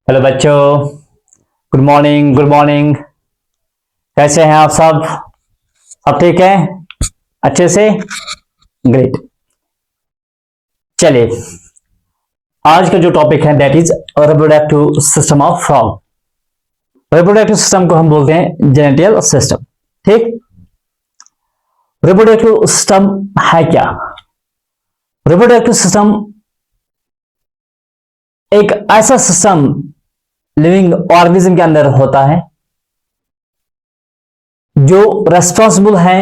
Hello बच्चों, good morning. Good morning. कैसे हैं आप सब? सब ठीक है? अच्छे से? ग्रेट। चलिए, आज का जो टॉपिक है that is reproductive system of frog. Reproductive system को हम बोलते हैं जेनेटियल सिस्टम। ठीक। रिप्रोडक्टिव सिस्टम है क्या? रिप्रोडक्टिव सिस्टम एक ऐसा सिस्टम लिविंग ऑर्गेनिज्म के अंदर होता है जो रेस्पॉन्सिबल है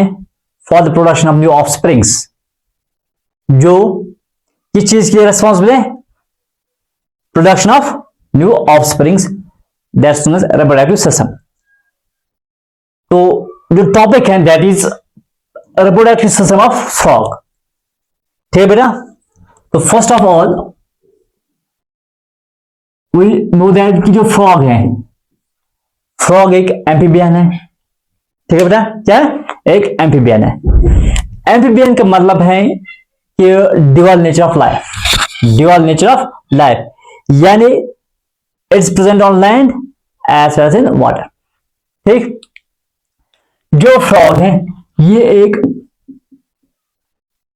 for the production of new offsprings. जो किस चीज के लिए रेस्पॉन्सिबल है? Production of new offsprings, that's known as reproductive system. तो जो टॉपिक है that is reproductive system of frog. ठीक है बेटा? तो first of all we know that कि जो फ्रॉग है, फ्रॉग एक एम्फीबियन है। ठीक है बेटा? क्या है? एक एम्फीबियन है। एम्फीबियन का मतलब है कि dual nature of life. Dual nature of life यानी it's present on land as well as in water. ठीक। जो फ्रॉग है ये एक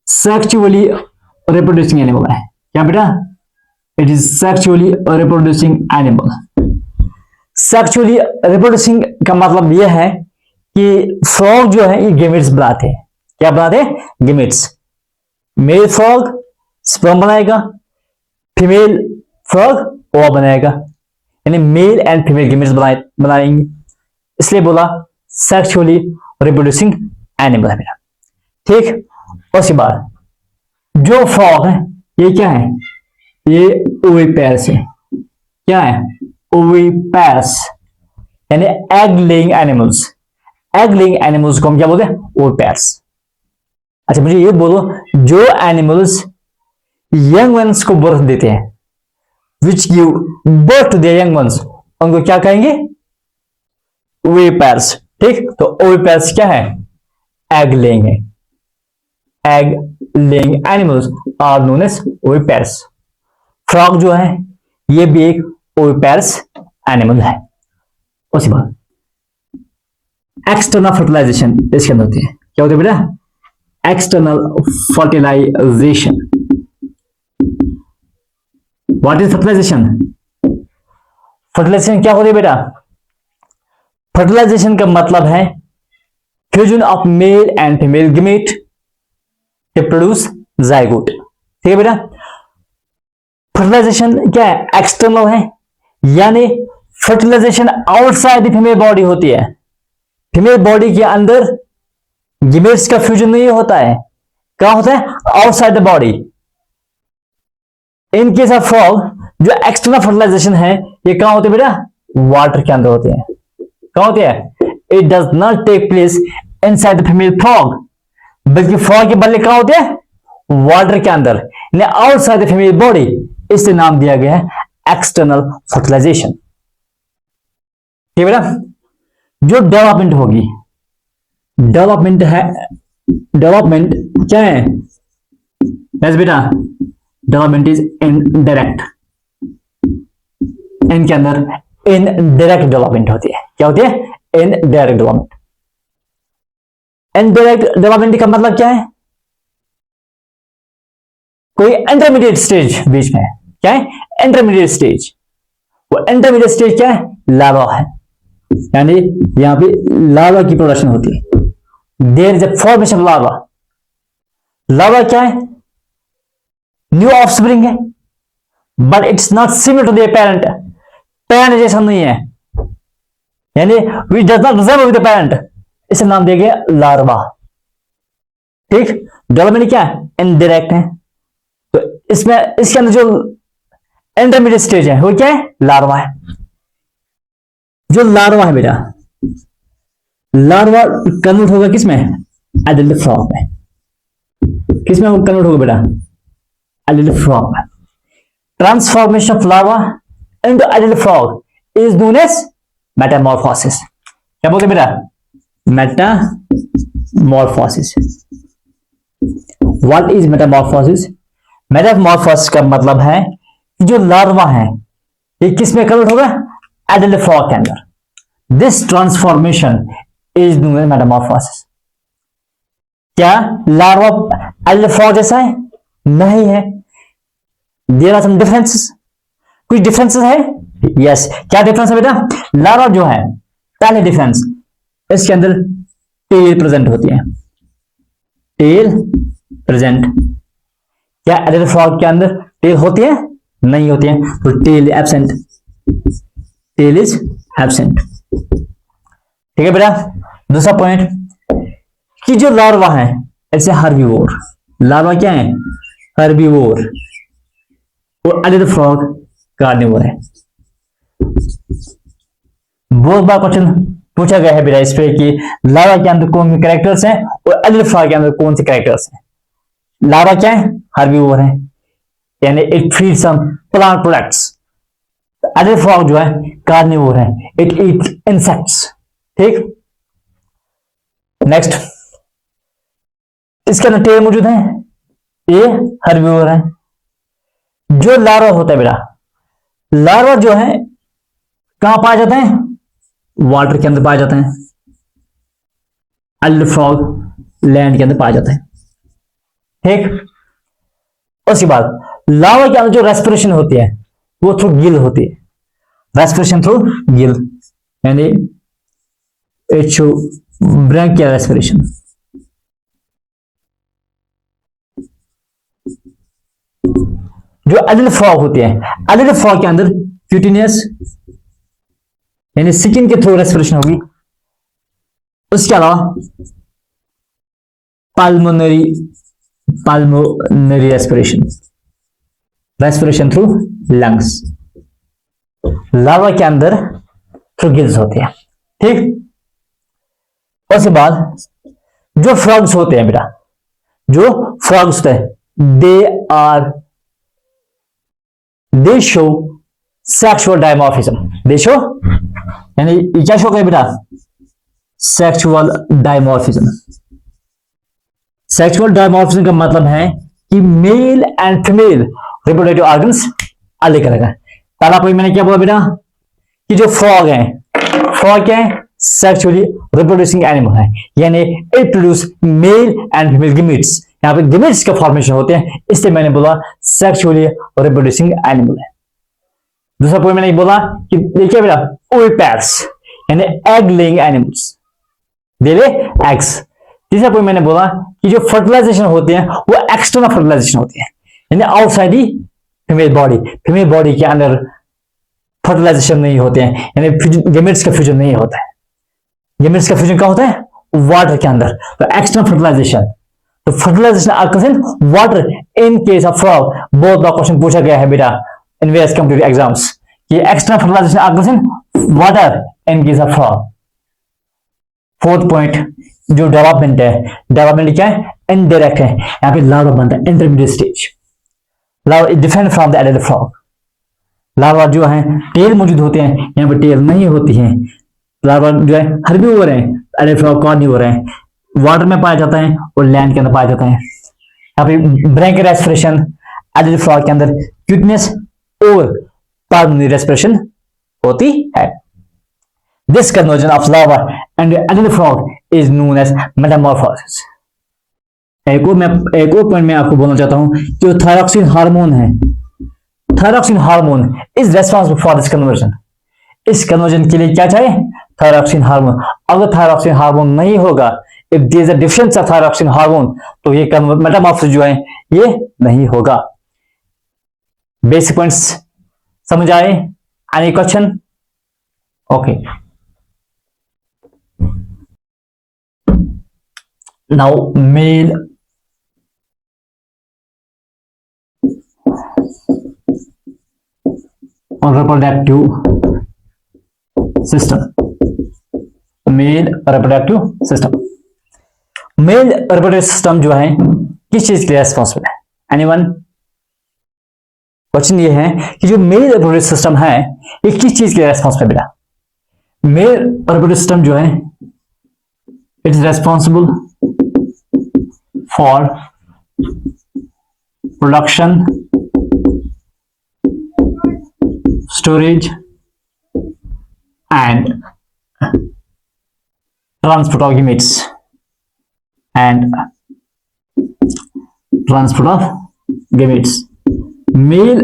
सेक्सुअली रिप्रोड्यूसिंग एनिमल है। क्या बेटा? It is sexually reproducing animal. Sexually reproducing का मतलब यह है कि फ्रॉग जो है ये गेमेट्स बनाते हैं। क्या बनाते हैं? गेमेट्स। मेल फ्रॉग स्पर्म बनाएगा, फीमेल फ्रॉग ओवा बनाएगा, यानी मेल एंड फीमेल गेमेट्स बनाएंगे। इसलिए बोला सेक्सुअली रिप्रोड्यूसिंग एनिमल है मेरा। ठीक। उसके बाद जो फ्रॉग है ये क्या है? ये ओविपेरस है। क्या है? ओविपेरस यानी egg laying animals. Egg laying animals को हम क्या बोलते हैं? ओविपेरस। अच्छा मुझे ये बोलो, जो एनिमल्स यंग वंस को बर्थ देते हैं, which give birth to their young ones, उनको क्या कहेंगे? ओविपेरस। ठीक। तो ओविपेरस क्या है? एग लेइंग है। Egg laying animals are known as oviparous. Frog जो है ये भी एक ओविपेरस एनिमल है। उसके बाद एक्सटर्नल फर्टिलाइजेशन इसके अंदर होती है। क्या होती है बेटा? External fertilization. What is fertilization? Fertilization क्या होती है बेटा? फर्टिलाइजेशन का मतलब है fusion of male and female gamete to produce zygote. ठीक है बेटा? फर्टिलाइजेशन क्या है? एक्सटर्नल है, यानी fertilization outside the female body होती है। फीमेल बॉडी के अंदर गैमेट्स का फ्यूजन नहीं होता है। कहां होता है? Outside the body. In case of frog जो एक्सटर्नल फर्टिलाइजेशन है ये कहां होते हैं बेटा? वाटर के अंदर होते हैं। कहां होते हैं? It does not take place inside the female frog, बल्कि फ्रॉग के बल्ले कहां होते हैं? वाटर के अंदर, यानी आउटसाइड द फीमेल बॉडी। इससे नाम दिया गया है एक्सटर्नल फर्टिलाइजेशन। ठीक है बेटा? जो डेवलपमेंट होगी, डेवलपमेंट है, डेवलपमेंट क्या है? यस बेटा, डेवलपमेंट इज इनडायरेक्ट। इनके अंदर इनडायरेक्ट डेवलपमेंट होती है। क्या होती है? Indirect development. इनडायरेक्ट डेवलपमेंट का मतलब क्या है? कोई इंटरमीडिएट स्टेज बीच में है। क्या है? Intermediate stage. वो इंटरमीडिएट स्टेज क्या है? लार्वा है, यानी यहां पे लार्वा की प्रोडक्शन होती है। There is a formation of larva. Larva क्या है? न्यू ऑफस्प्रिंग है, but it's not similar to their parent. Parent जैसा नहीं है, यानी which does not resemble with the parent. इसे नाम दिया गया लार्वा। ठीक। डेवलपमेंट क्या है? इनडायरेक्ट है। तो इसमें इसके अंदर जो इंटरमीडिएट स्टेज है वो क्या है? लार्वा है। जो लार्वा है बेटा, लार्वा कन्वर्ट होगा किसमें? एडल्ट फ्रॉग में। किसमें कन्वर्ट होगा बेटा? एडल्ट फ्रॉग में। Transformation of larva into adult frog is known as metamorphosis. क्या बोलते बेटा? Metamorphosis. What is metamorphosis? Metamorphosis का मतलब है कि जो लार्वा है ये किस में कन्वर्ट होगा? एडल्ट फ्रॉग के अंदर। This transformation is known as metamorphosis. क्या लार्वा एडल्ट फ्रॉग जैसा है? नहीं है। देयर आर सम डिफरेंसेस, कुछ डिफरेंसेस है। यस, क्या डिफरेंस है बेटा? लार्वा जो है, पहले डिफरेंस, इसके अंदर टेल प्रेजेंट होती है, टेल प्रेजेंट। क्या एडल्ट फ्रॉग के अंदर टेल होती है? नहीं होती है, तो tail absent, tail is absent. ठीक है बेटा। दूसरा पॉइंट कि जो लार्वा है ऐसे हर्बीवोर, लार्वा क्या है? हर्बीवोर, और एडल्ट फ्रॉग कार्निवोर है। बहुत बार क्वेश्चन पूछा गया है बेटा इस पे कि लार्वा के अंदर कौन से कैरेक्टर्स हैं और एडल्ट फ्रॉग के अंदर कौन से कैरेक्टर्स हैं। लार्वा क्या है? हर्बीवोर है, यानी it feeds on plant products. Adult frog जो है कार्निवोर है, इट ईट इंसेक्ट्स। ठीक, नेक्स्ट, इसके अंदर टेल मौजूद है, ये हर्बीवोर है। जो लार्वा होता है बेटा, लार्वा जो है कहां पाए जाते हैं? वाटर के अंदर पाए जाते हैं। एडल्ट फ्रॉग लैंड के अंदर पाए जाते हैं। ठीक, उसके बाद लार्वा के अंदर जो रेस्पिरेशन होती है वो थ्रू गिल होती है, रेस्पिरेशन थ्रू गिल, यानी ब्रैंकियल रेस्पिरेशन। जो एडल्ट फ्रॉग होती है, एडल्ट फ्रॉग के अंदर क्यूटिनियस यानी स्किन के थ्रू रेस्पिरेशन होगी। उसके अलावा pulmonary, pulmonary respiration, respiration through lungs. Larva के अंदर थ्रू गिल्स होती है। ठीक, उसके बाद जो फ्रॉग्स होते हैं बेटा, जो फ्रॉग्स होते हैं, दे शो सेक्सुअल डायमॉर्फिज्म। दे शो यानी क्या शो करे बेटा? Sexual dimorphism. सेक्सुअल डायमॉर्फिज्म का मतलब है कि mail and female reproductive organs अलग अलग है। पहला पॉइंट मैंने क्या बोला बेटा कि जो फ्रॉग है, फ्रॉग क्या है? सेक्सुअली रिप्रोड्यूसिंग एनिमल है, यानी it produce male and female gametes. यहां पे गिमिट्स का फॉर्मेशन होते हैं, इसलिए मैंने बोला सेक्सुअली रिप्रोड्यूसिंग एनिमल है। दूसरा पॉइंट मैंने बोला कि देखिए बेटा, ओविपेर्स यानी एग लेइंग एनिमल्स, दे ले एग्स। तीसरा पॉइंट मैंने बोला कि जो फर्टिलाइजेशन होते हैं वो एक्सटर्नल फर्टिलाइजेशन होती है, यानी outside the female body. Female body के अंदर फर्टिलाइजेशन नहीं होते हैं, यानी गेमेट्स का फ्यूजन नहीं होता है। गेमेट्स का फ्यूजन क्या होता है? वाटर के अंदर। तो एक्सटर्नल फर्टिलाइजेशन, तो fertilisation occurs in water in case of frog। बहुत बार क्वेश्चन पूछा गया है बेटा इन वेरियस कॉम्पिटिटिव एग्जाम्स कि external fertilization occurs in water in case of frog। Fourth point जो डेवलपमेंट है, डेवलपमेंट क्या है? इनडायरेक्ट है। यहां पे लार्वा बनता है intermediate stage. Larva is different from the adult frog. Larva जो है टेल मौजूद होते हैं, यहाँ पे टेल नहीं होती है। लार्वा जो है हर्बीवोर है, एडल्ट फ्रॉग कार्निवोर है, वाटर में पाया जाता है और लैंड के अंदर पाया जाता है। यहाँ पे ब्रैंकियल रेस्पिरेशन एडल्ट फ्रॉग के अंदर क्यूटनेस और पाल्मोनरी रेस्पिरेशन होती है। This conversion of larva and adult frog is known as metamorphosis. एक और पॉइंट मैं आपको बोलना चाहता हूं कि जो थायरॉक्सिन हार्मोन है, thyroxine hormone is responsible for this conversion. इस कन्वर्जन के लिए क्या चाहिए? Thyroxine hormone. अगर थायरॉक्सिन हार्मोन नहीं होगा, if there is a difference of thyroxine hormone, तो ये मेटामॉर्फोसिस जो है ये नहीं होगा। बेसिक पॉइंट्स समझ आए? Any question? Okay, now male और reproductive system. Male reproductive system, male reproductive system जो है किस चीज के लिए रेस्पॉन्सिबल है? एनीवन? क्वेश्चन ये है कि जो मेल रिप्रोडक्टिव सिस्टम है ये किस चीज के लिए रेस्पॉन्सिबल है बेटा? मेल रिप्रोडक्टिव सिस्टम जो है it is responsible for production storage and transport of gametes and transport of gametes। Mail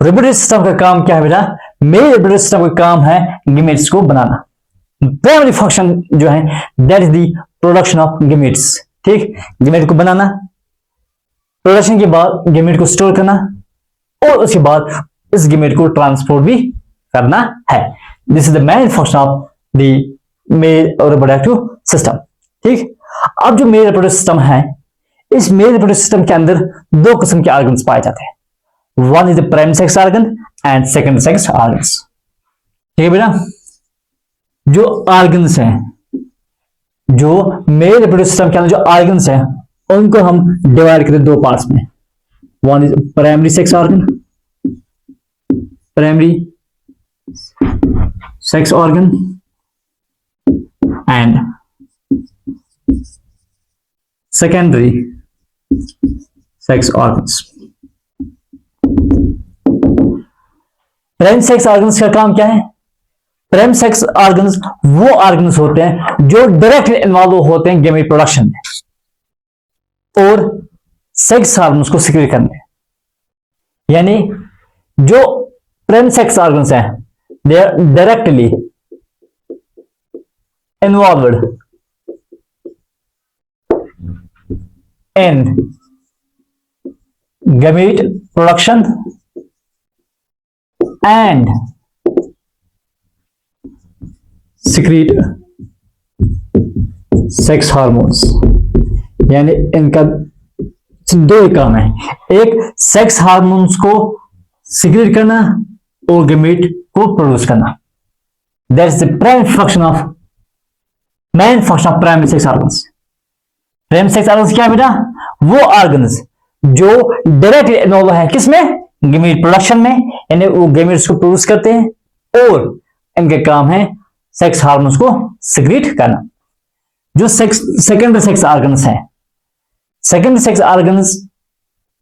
reproductive system का काम क्या है बेटा? मेल रिप्रोडक्टिव सिस्टम का काम है गेमेट्स को बनाना। प्राइमरी फंक्शन जो है that is the production of gametes. ठीक, गेमेट को बनाना, प्रोडक्शन के बाद गेमेट को स्टोर करना और उसके बाद इस गेमेट को ट्रांसपोर्ट भी करना है। This is the main function of the mail reproductive system. ठीक, अब जो मेल रिप्रोडक्टिव सिस्टम है, इस मेल रिप्रोडक्टिव सिस्टम के अंदर दो किस्म के ऑर्गन्स पाए जाते हैं। One is the primary sex organ and second sex organs. ठीक है बेटा, जो ऑर्गन्स हैं, जो मेल रिप्रोडक्टिव सिस्टम के अंदर जो ऑर्गन्स हैं, उनको हम डिवाइड करते हैं दो पार्ट्स में। One is primary sex organ, primary sex organ and secondary sex organs. Primary sex organs का काम क्या है? प्राइमरी सेक्स ऑर्गन्स वो ऑर्गन्स होते हैं जो डायरेक्टली इन्वॉल्व होते हैं गेमेट प्रोडक्शन में और सेक्स हार्मोन्स को सिक्रीट करने में। यानी जो प्राइमरी सेक्स ऑर्गन्स हैं, they are directly involved in gamete production and secrete sex hormones। यानी इनका दो ही काम है, एक सेक्स हार्मोन्स को सिक्रीट करना और गेमेट को प्रोड्यूस करना। That is the main function of primary sex organs. Primary sex organs क्या है बेटा? वो ऑर्गन्स जो डायरेक्टली इन्वॉल्व है किसमें? गेमेट प्रोडक्शन में, यानी वो गेमेट्स को प्रोड्यूस करते हैं और इनके काम है सेक्स हार्मोन्स को सिक्रीट करना। जो सेकेंडरी सेक्स ऑर्गन्स हैं, सेकेंडरी सेक्स ऑर्गन्स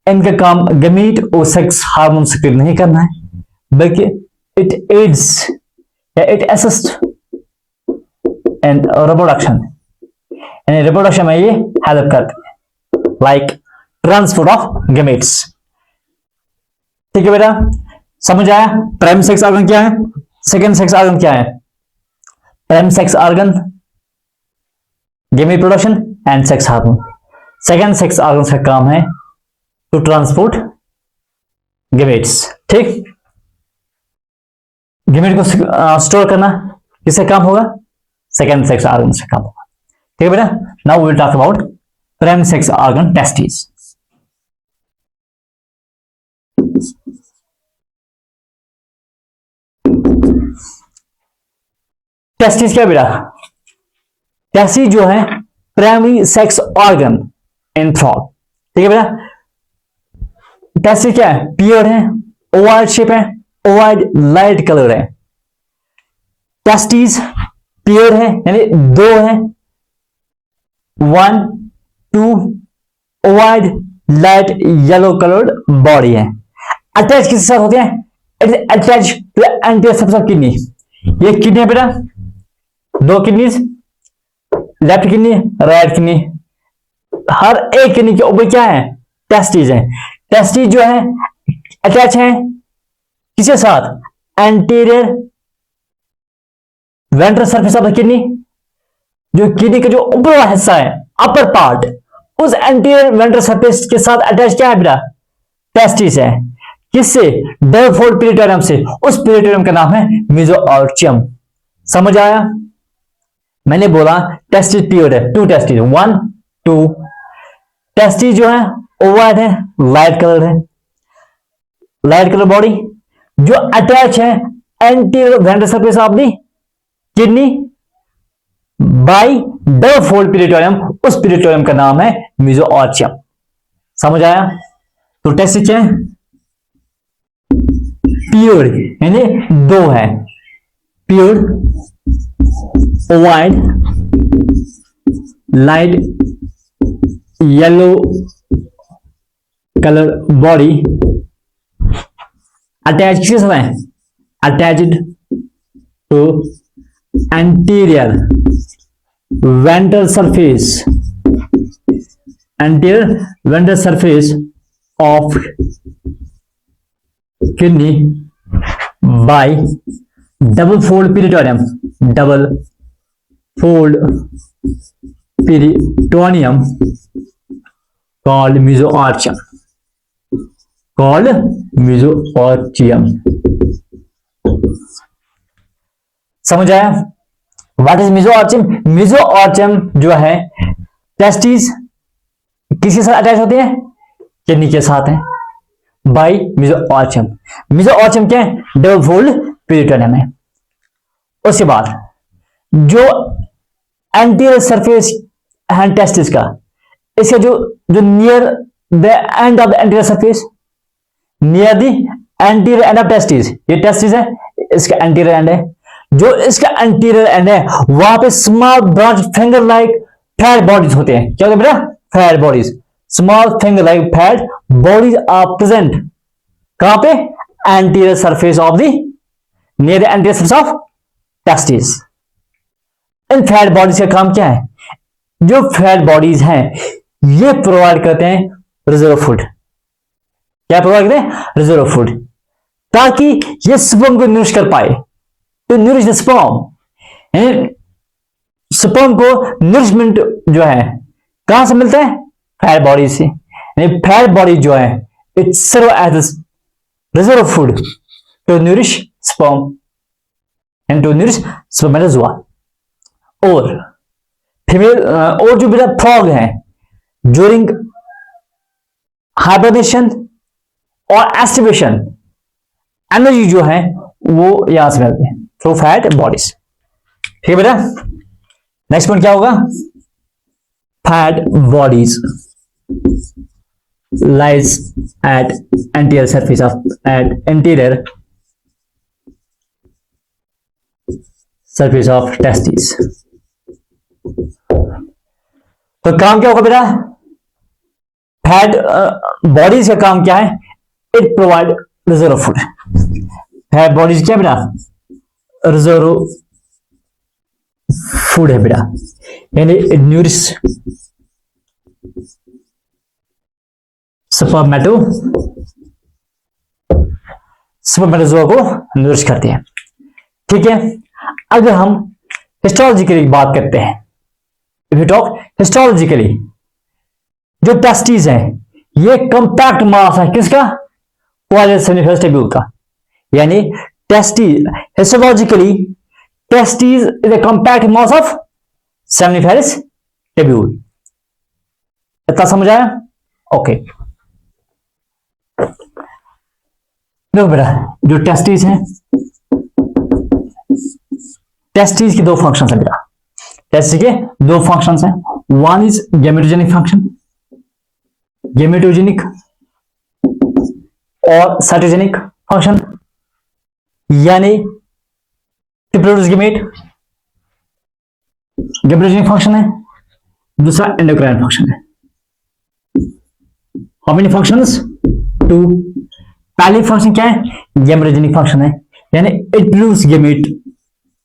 इनका काम गेमेट और सेक्स हार्मोन सिक्रीट नहीं करना है, बल्कि इट एड्स या इट असिस्ट इन रिप्रोडक्शन, यानी रिप्रोडक्शन में ये हेल्प करते हैं, लाइक ट्रांसपोर्ट ऑफ गेमेट्स। ठीक है बेटा, समझ आया? प्राइमरी सेक्स ऑर्गन क्या है, सेकंड सेक्स ऑर्गन क्या है? Primary sex organ gamete production and sex hormone. Second sex organ का काम है टू ट्रांसपोर्ट गेमेट्स। ठीक, गेमेट को स्टोर करना किससे काम होगा? सेकंड सेक्स ऑर्गन से काम होगा। ठीक है बेटा, now we will talk about primary sex organ testis. Testis क्या बेटा? टेस्टिस जो है primary sex organ in frog. ठीक है बेटा, टेस्टिस क्या है? पियर्ड है, ओवल शेप है, ओवल लाइट कलर है। टेस्टिस पियर्ड है यानी दो है, 1 2 oval light yellow coloured body है। अटैच किसके साथ होते हैं? It is attach to anterior surface of kidney. ये किडनी है बेटा, दो kidneys, left kidney right kidney, हर एक किडनी के ऊपर क्या है? टेस्टिस है। टेस्टिस जो है अटैच है किसके साथ? Anterior ventral surface of the kidney. जो किडनी का जो ऊपर वाला हिस्सा है, अपर पार्ट, उस एंटीरियर वेंट्रल सरफेस के साथ अटैच क्या है बेटा? टेस्टिस है। किससे? डेवफोल्ड पेरिटोनियम से। उस पेरिटोनियम का नाम है मेसोआर्चियम। समझ आया? मैंने बोला टेस्टिस पियर्ड है, 2 टेस्टिस, 1 2। टेस्टिस जो है ओवल है, लाइट कलर है, लाइट कलर बॉडी जो अटैच है anterior ventral surface of the kidney by डेवफोल्ड पेरिटोनियम। उस पेरिटोनियम का नाम है मेसोआर्चियम। समझ आया? तो टेस्टिस क्या है? पियर्ड यानी दो है, paired oval light yellow colour body attach किसके साथ है? Attached to anterior ventral surface, anterior ventral surface of kidney by double fold peritoneum, double fold peritoneum called mesoartium, called mesoartium। समझ आया? What is mesoartium? mesoartium जो है testis किसके साथ attach होते हैं? किडनी के साथ है बाय mesoartium। mesoartium क्या है? डबल फोल्ड पेरिटोनियम है। उसके बाद जो एंटीरियर सरफेस है टेस्टिस का, इसका जो near the end of the anterior surface, near the anterior end of testis, ये टेस्टिस है, इसका एंटीरियर एंड है। जो इसका एंटीरियर एंड है वहां पे small branch finger like fat bodies होते हैं। क्या होते हैं बेटा? Fat bodies, small finger like fat bodies are present. कहां पे? Anterior surface of the, near the anterior surface of testis. इन फैट बॉडीज का काम क्या है? जो फैट बॉडीज हैं ये प्रोवाइड करते हैं रिजर्व फूड। क्या प्रोवाइड करते हैं? रिजर्व फूड, ताकि ये स्पर्म को न्यूरिश कर पाए। तो न्यूरिश द स्पर्म, स्पर्म को न्यूरिशमेंट जो है कहां से मिलता है? फैट बॉडी से। फैट बॉडी जो है it serve as reserve food to nourish sperm and to nourish spermatozoa. और फीमेल और जो बेटा फ्रॉग है ड्यूरिंग हाइबरनेशन और एस्टिवेशन, एनर्जी जो है वो यहां से मिलती है थ्रू फैट बॉडीज। ठीक है बेटा? नेक्स्ट पॉइंट क्या होगा? Fat bodies lies at anterior surface of, at anterior surface of testis. तो काम क्या होगा बेटा? फैट बॉडीज का काम क्या है? It provide reserve food. Fat bodies क्या बेटा? रिजर्व फूड है बेटा, यानी इट न्यूरिश स्पर्मेटोजोआ को न्यूरिश करते हैं। ठीक है? अगर हम हिस्टोलॉजिकली बात करते हैं, इफ यू टॉक हिस्टोलॉजिकली, जो टेस्टिस है ये कंपैक्ट मास है किसका? क्वाड्रेंट सेमिफेरस टेब्यूल का। यानी testis histologically testis is a compact mass of seminiferous tubule. इतना समझ आया? ओके। देखो बेटा, जो टेस्टिस है, टेस्टिस के दो फंक्शंस है बेटा। टेस्टिस के दो फंक्शंस हैं। वन इज गैमेटोजेनिक फंक्शन, गैमेटोजेनिक और साइटोजेनिक फंक्शन, यानी टू प्रोड्यूस गैमेट, गैमेटोजेनिक फंक्शन है। दूसरा एंडोक्राइन फंक्शन है। How many functions? टू। पहली फंक्शन क्या है? गैमेटोजेनिक फंक्शन है, यानी it produce gamete,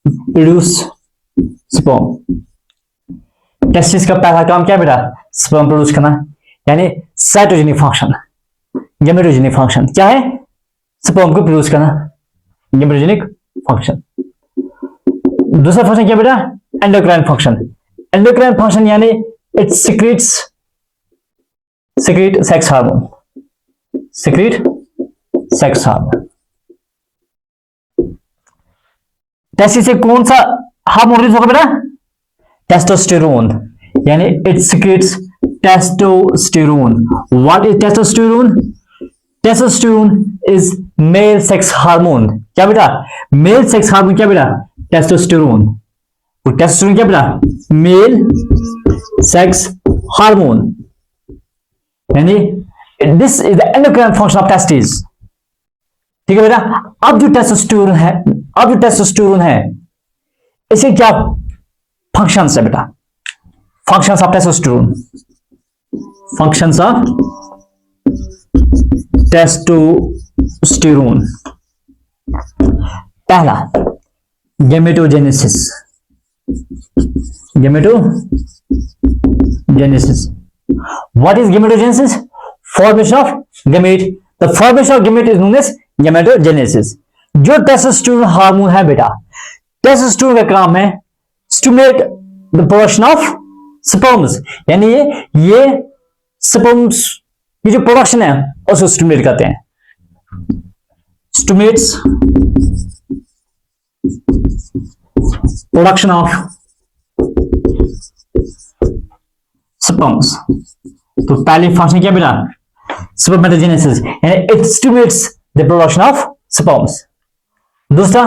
produce sperm. Testis का पहला काम क्या है बेटा? स्पर्म प्रोड्यूस करना, यानी साइटोजेनिक फंक्शन। गैमेटोजेनिक फंक्शन क्या है? स्पर्म को प्रोड्यूस करना, गैमेटोजेनिक फंक्शन। दूसरा फंक्शन क्या बेटा? Endocrine function. एंडोक्राइन फंक्शन यानी it secret sex hormone, secret sex hormone. Testis से कौन सा हार्मोन रिलीज होगा बेटा? टेस्टोस्टेरोन, यानी it secrets testosterone. What is testosterone? Testosterone is male sex hormone. क्या बेटा? मेल सेक्स हार्मोन क्या बेटा? टेस्टोस्टेरोन। तो टेस्टोस्टेरोन क्या बेटा? मेल सेक्स हार्मोन, यानी this is the endocrine function of testis. ठीक है बेटा? अब जो टेस्टोस्टेरोन है इसे क्या फंक्शंस है बेटा? Functions of testosterone, functions of testosterone testosterone. पहला gametogenesis. Gametogenesis, what is gametogenesis? Formation of gamete. The formation of gamete is known as gametogenesis. जो टेस्टोस्टेरोन हार्मोन है बेटा, टेस्टोस्टेरोन का काम है stimulate the production of sperms, यानी ये sperms की जो प्रोडक्शन है उसको स्टिमुलेट करते हैं। Stimulates production of sperms. तो पहली फंक्शन क्या बेटा? स्पर्मेटोजेनेसिस, यानी it stimulates the production of sperms. दूसरा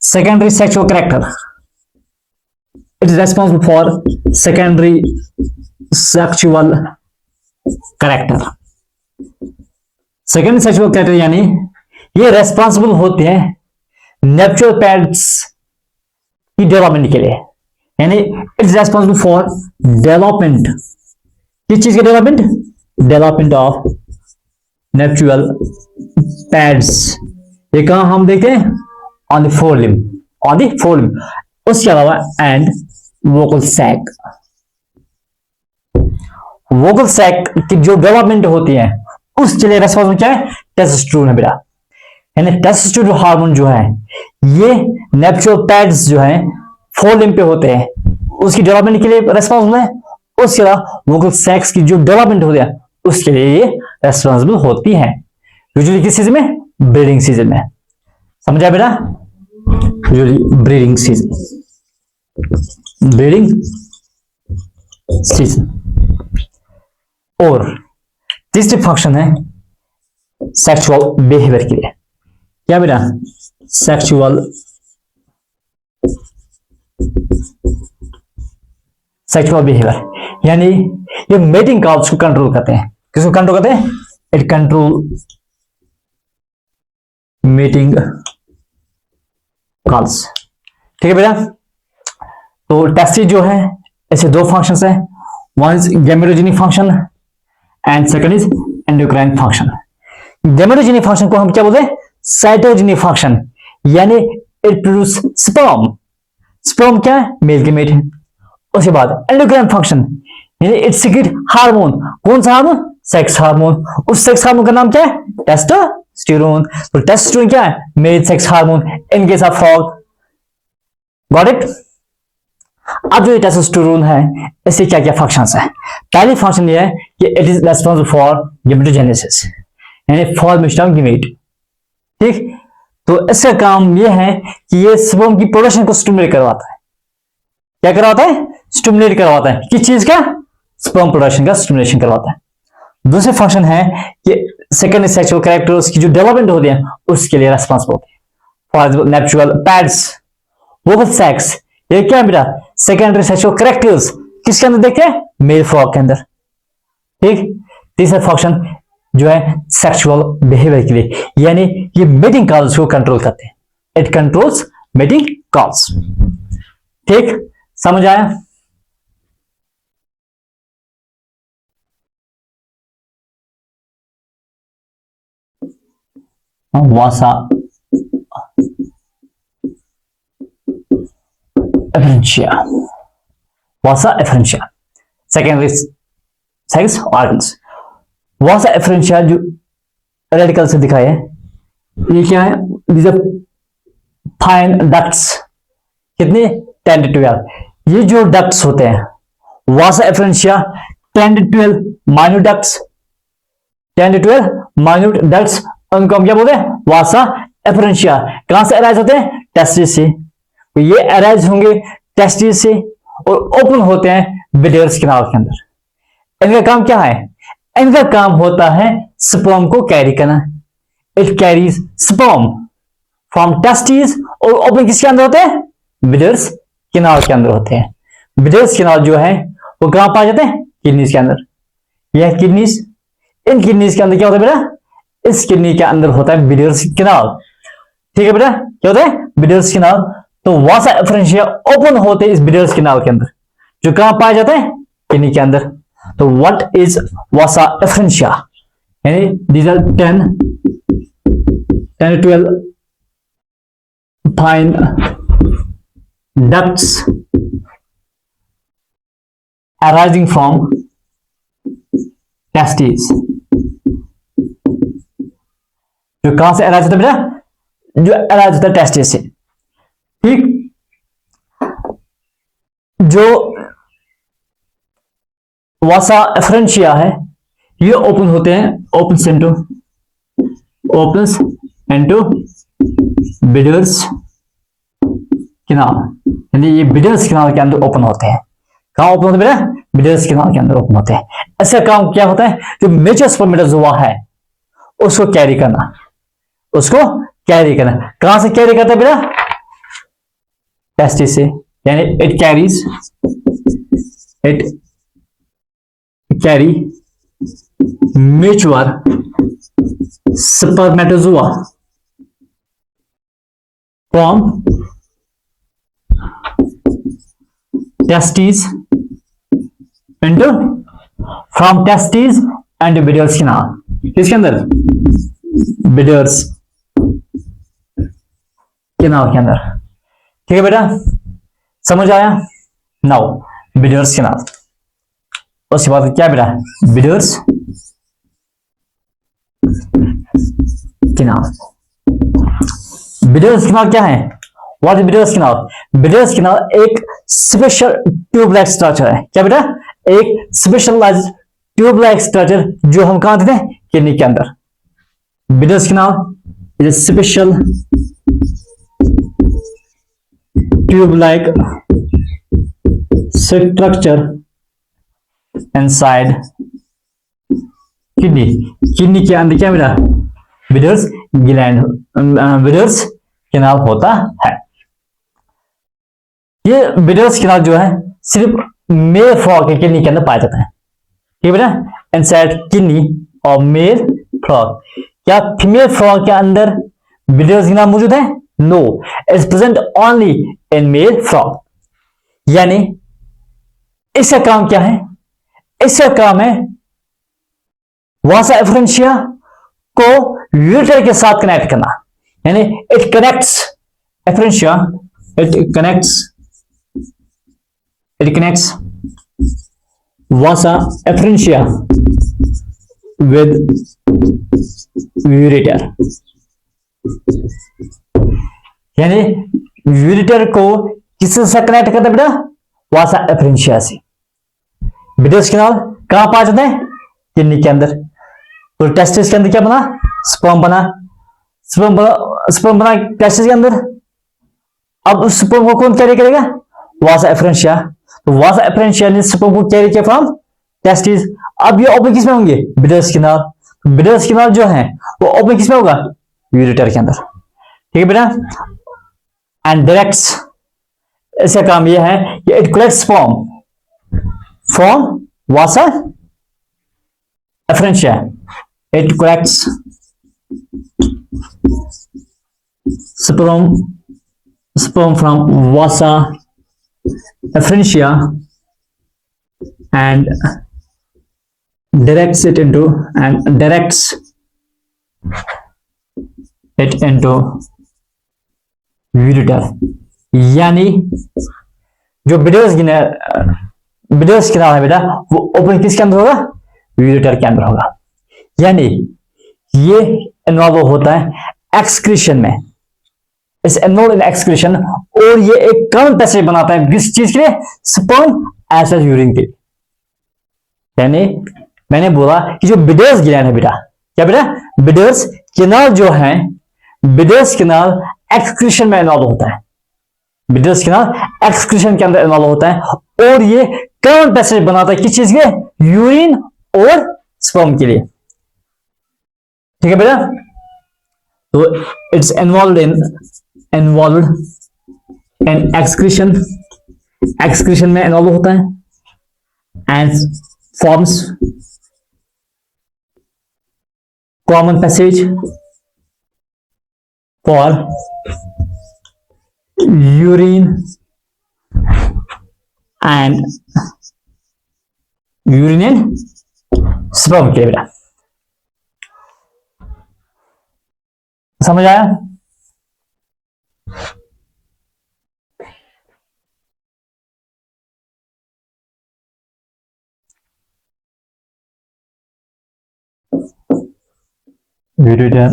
secondary sexual character, it is responsible for secondary sexual character. Secondary sexual character यानी ये रेस्पॉन्सिबल होते हैं नेप्चुरल पैड्स की डेवलपमेंट के लिए, यानी it is responsible for development. किस चीज के development? Development of nuptial pads. ये कहां हम देखते हैं? On the forelimb, on the forelimb. उसके अलावा and vocal sac, vocal sac की जो डेवलपमेंट होती है उसके लिए रेस्पॉन्सिबल क्या है? टेस्टोस्टेरोन है बेटा। यानी टेस्टोस्टेरोन हार्मोन जो है ये नेप्चुरल पैड्स जो है फोरलिम पे होते हैं, उसकी डेवलपमेंट के लिए रेस्पॉन्सिबल है। उसके अलावा वोकल सैक्स की जो डेवलपमेंट होती है उसके लिए ये रेस्पॉन्सिबल होती है। यूजुअली किस सीजन में? ब्रीडिंग सीजन में। समझा बेटा? Usually breeding season, breeding season. और तीसरी फंक्शन है सेक्सुअल बिहेवियर के लिए। क्या बेटा? सेक्सुअल बिहेवियर, यानी ये मेटिंग कॉल्स को कंट्रोल करते हैं। किसको कंट्रोल करते हैं? It control mating calls. ठीक है बेटा? तो टेस्टिस जो है ऐसे दो फंक्शंस हैं, one is gametogenic function and second is endocrine function. Gametogenic function को हम क्या बोलते हैं? साइटोजेनिक फंक्शन, यानी इट प्रोड्यूस स्पर्म। स्पर्म क्या है? मेल गैमेट है। उसके बाद एंडोक्राइन फंक्शन, यानी इट सीक्रेट हार्मोन। कौन सा हार्मोन? Sex hormone. उस सेक्स हार्मोन का नाम क्या है? टेस्टोस्टेरोन। तो टेस्टोस्टेरोन क्या है? Male sex hormone in case of frog. Got it? अब जो टेस्टोस्टेरोन है इससे क्या क्या फंक्शंस है? पहली फंक्शन ये है कि it is responsible for gametogenesis, यानी फॉर्मेशन ऑफ गैमेट। ठीक? तो इसका काम यह है कि ये स्पर्म की प्रोडक्शन को स्टिमुलेट करवाता है। क्या करवाता है? स्टिमुलेट करवाता है। किस चीज का? स्पर्म प्रोडक्शन का स्टिमुलेशन करवाता है। दूसरे फंक्शन है कि सेकेंडरी सेक्सुअल कैरेक्टर्स की जो डेवलपमेंट होती है उसके लिए रेस्पॉन्सिबल होती है। फॉर एग्जाम्पल नेप्चुरल पैड्स, वोकल सैक्स, ये क्या है बेटा? सेकेंडरी सेक्सुअल कैरेक्टर्स किसके अंदर देखते हैं? मेल फ्रॉग के अंदर। ठीक? तीसरा फंक्शन जो है सेक्सुअल बिहेवियर के लिए, यानी ये मेटिंग कॉल्स को कंट्रोल करते हैं। It controls mating calls. ठीक? समझ आया? Vasa efferentia, vasa efferentia, secondary sex organs. Vasa efferentia जो रेडिकल से दिखाया है, ये क्या है? These are fine ducts. कितने? 10 to 12। ये जो डक्ट्स होते हैं vasa efferentia 10 to 12 minute ducts, 10 to 12 minute ducts, उनको हम क्या बोलते हैं? Vasa efferentia. कहां से अराइज होते हैं? टेस्टिस से। तो ये अराइज होंगे टेस्टिस से और ओपन होते हैं विडेयर्स कैनाल के अंदर। इनका काम क्या है? इनका काम होता है स्पर्म को कैरी करना। It carries sperm from testis और ओपन किसके अंदर होते हैं? विडेयर्स कैनाल के अंदर होते हैं। विडेयर्स कैनाल जो है वो कहां पाए जाते हैं? किडनीज के अंदर। यह किडनीज, इन किडनीज के अंदर क्या होता है बेटा? इस किडनी के अंदर होता है विडेयर्स कैनाल। ठीक है बेटा? क्या होता है? विडेयर्स कैनाल। तो वासा एफरेंशिया ओपन होते हैं इस विडेयर्स कैनाल के अंदर, जो कहां पाए जाते हैं? किडनी के अंदर। तो व्हाट इज वासा एफरेंशिया? यानी these are 10 to 12 fine ducts arising from testes। जो कहां से अराइज होता है बेटा? जो अराइज होता है टेस्टिस से। ठीक, जो वासा एफरेंशिया है ये ओपन होते हैं, ओपन इनटू बिडर्स किनाल, यानी ये बिडर्स किनाल के अंदर ओपन होते हैं। कहां ओपन होते हैं बेटा? बिडर्स किनाल के अंदर ओपन होते हैं। ऐसा काम क्या होता है? जो मेजर स्पर्मेटोजोआ है उसको कैरी करना, कहां से कैरी करता है बेटा? टेस्टिस से, यानी it carry mature spermatozoa from testis and Bidder's canal. किसके अंदर? बिडर्स किनाल के अंदर। ठीक है बेटा, समझ आया? नाउ बिडर्स किनाल, उसके बाद क्या बेटा? Bidders canal. बिडर्स किनाल क्या है? What is Bidder's canal? Bidder's canal एक स्पेशल ट्यूब लाइक स्ट्रक्चर है। क्या बेटा? एक स्पेशलाइज्ड ट्यूब लाइक स्ट्रक्चर जो हम कहां देते हैं? किडनी के अंदर। Bidder's canal is a special tube like structure inside kidney के अंदर क्या बेटा? बिडर्स ग्लैंड, बिडर्स किनाल होता है। ये बिडर्स किनाल जो है सिर्फ मेल फ्रॉग के किडनी के अंदर पाया जाता है। ठीक है बेटा? इनसाइड किडनी और मेल फ्रॉग। क्या फीमेल फ्रॉग के अंदर बिडर्स किनाल मौजूद है? No, is present only in male frog. यानी इसका काम क्या है? इसका काम है वासा एफरेंशिया को यूरेटर के साथ कनेक्ट करना, यानी it connects efferentia, it connects Vasa efferentia with ureter, यानी यूरेटर को किससे कनेक्ट करता है बेटा? वासा एफरेंशिया से। बिडर्स किनाल कहां पाया जाता है? किडनी के अंदर। तो टेस्टिस के अंदर क्या बना? स्पर्म बना टेस्टिस के अंदर। अब उस स्पर्म को कौन कैरी करेगा? वासा एफरेंशिया। तो वासा एफरेंशिया ने स्पर्म को कैरी किया फ्रॉम टेस्टिस। अब ये ओपन किसमें होंगे? Bidders canal. बिडर्स किनाल जो है वो ओपन किसमें होगा? यूरेटर के अंदर। ठीक है बेटा? एंड डायरेक्ट्स, इसका काम यह है कि it collects from Vasa efferentia, it collects sperm from vasa efferentia and directs it into ureter। यानी जो बिडर्स किनाल है बेटा वो ओपन किसके अंदर होगा? यूरेटर के अंदर होगा। यानी ये इन्वॉल्व होता है एक्सक्रीशन में, इस इन्वॉल्व इन एक्सक्रीशन, और ये एक कॉमन पैसेज बनाता है किस चीज के लिए? स्पर्म एज वेल यूरिन के लिए। यानी मैंने बोला कि जो बिडर्स ग्लैंड है बेटा, क्या बेटा? बिडर्स किनाल जो है, बिडर्स किनाल एक्सक्रीशन में इन्वॉल्व होता है, बिडर्स किनाल एक्सक्रीशन के अंदर इन्वॉल्व होता है, और ये कॉमन पैसेज बनाता है किस चीज के? यूरिन और स्पर्म के लिए। ठीक है बेटा? तो इट्स इन्वॉल्व इन एक्सक्रीशन में इन्वॉल्व होता है, and forms common passage for urine and sperm के बेटा। समझ आया? ureter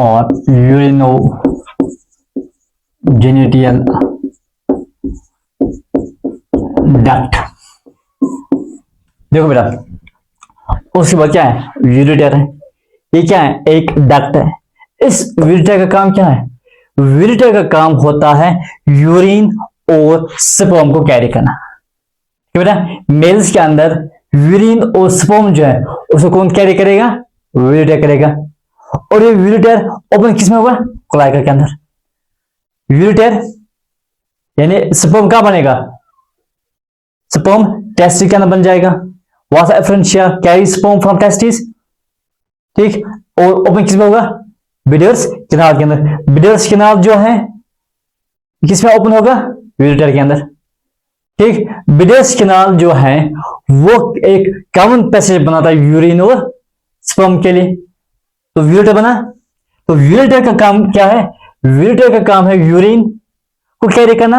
और urinogenital डक्ट। देखो बेटा, उसके बाद क्या है, यूरेटर है, ये क्या है, एक डक्ट है। इस यूरेटर का काम क्या है, यूरेटर का काम होता है यूरिन और स्पर्म को कैरी करना। बेटा मेल्स के अंदर यूरिन और स्पर्म जो है उसको कौन कैरी करेगा, यूरेटर करेगा। और ये यूरेटर ओपन किस में होगा, क्लाइका के अंदर। यूरेटर यानी स्पर्म कहां बनेगा, स्पर्म टेस्टिस के अंदर बन जाएगा। Vasa efferentia carry sperm from testis, ठीक। और ओपन किस में होगा, विडर्स कैनाल के अंदर। विडर्स कैनाल जो है किसमें ओपन होगा, यूरेटर के अंदर, ठीक। विडर्स कैनाल जो है वो एक कॉमन पैसेज बनाता है यूरिन और स्पर्म के लिए। तो यूरेटर बना, तो यूरेटर का काम क्या है, यूरेटर का काम है यूरिन को कैरी करना।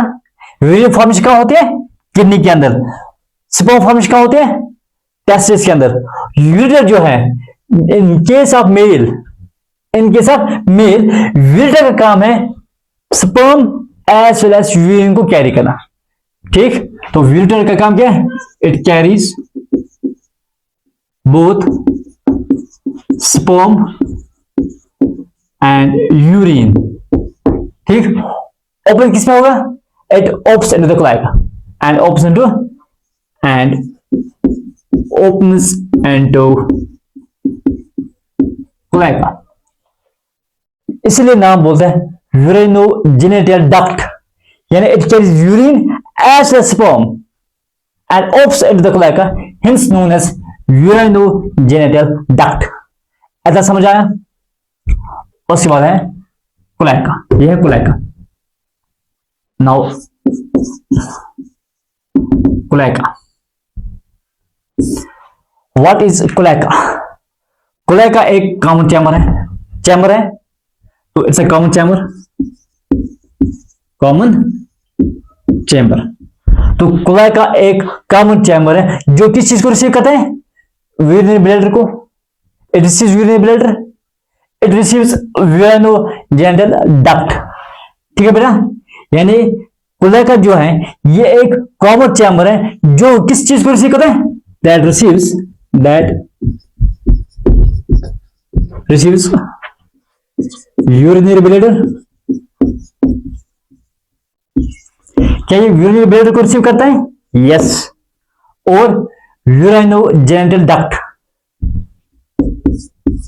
यूरिन फॉर्मेशन कहां होते हैं, किडनी के अंदर। स्पर्म फॉर्मेशन कहां होते हैं, टेस्टिस के अंदर। यूरेटर जो है in case of male, ureter का काम है sperm as well as urine को कैरी करना, ठीक। तो यूरेटर का काम क्या है, it carries both sperm and urine, ठीक। ओपन किसमें होगा, it opens into the cloaca and opens into cloaca. इसलिए नाम बोलते हैं यूरिनोजेनिटल डक्ट, यानी it carries urine as well sperm and opens into the cloaca, hence known as urinogenital duct. ऐसा समझ आया? उसके बाद है क्लाइका, यह है cloaca. Now cloaca, what is cloaca? Cloaca एक कॉमन चैम्बर है, तो इट्स अ कॉमन चैम्बर। तो क्लाइका एक कॉमन चैम्बर है जो किस चीज को रिसीव करता है, यूरिनरी ब्लैडर को। It receives urinary bladder, it receives urinogenital duct, ठीक है बेटा। यानी क्लाइका जो है ये एक कॉमन चैम्बर है जो किस चीज को रिसीव करता है, दैट रिसीव्स यूरिनरी ब्लैडर। क्या ये यूरिनरी ब्लैडर को रिसीव करता है, यस। और urinogenital duct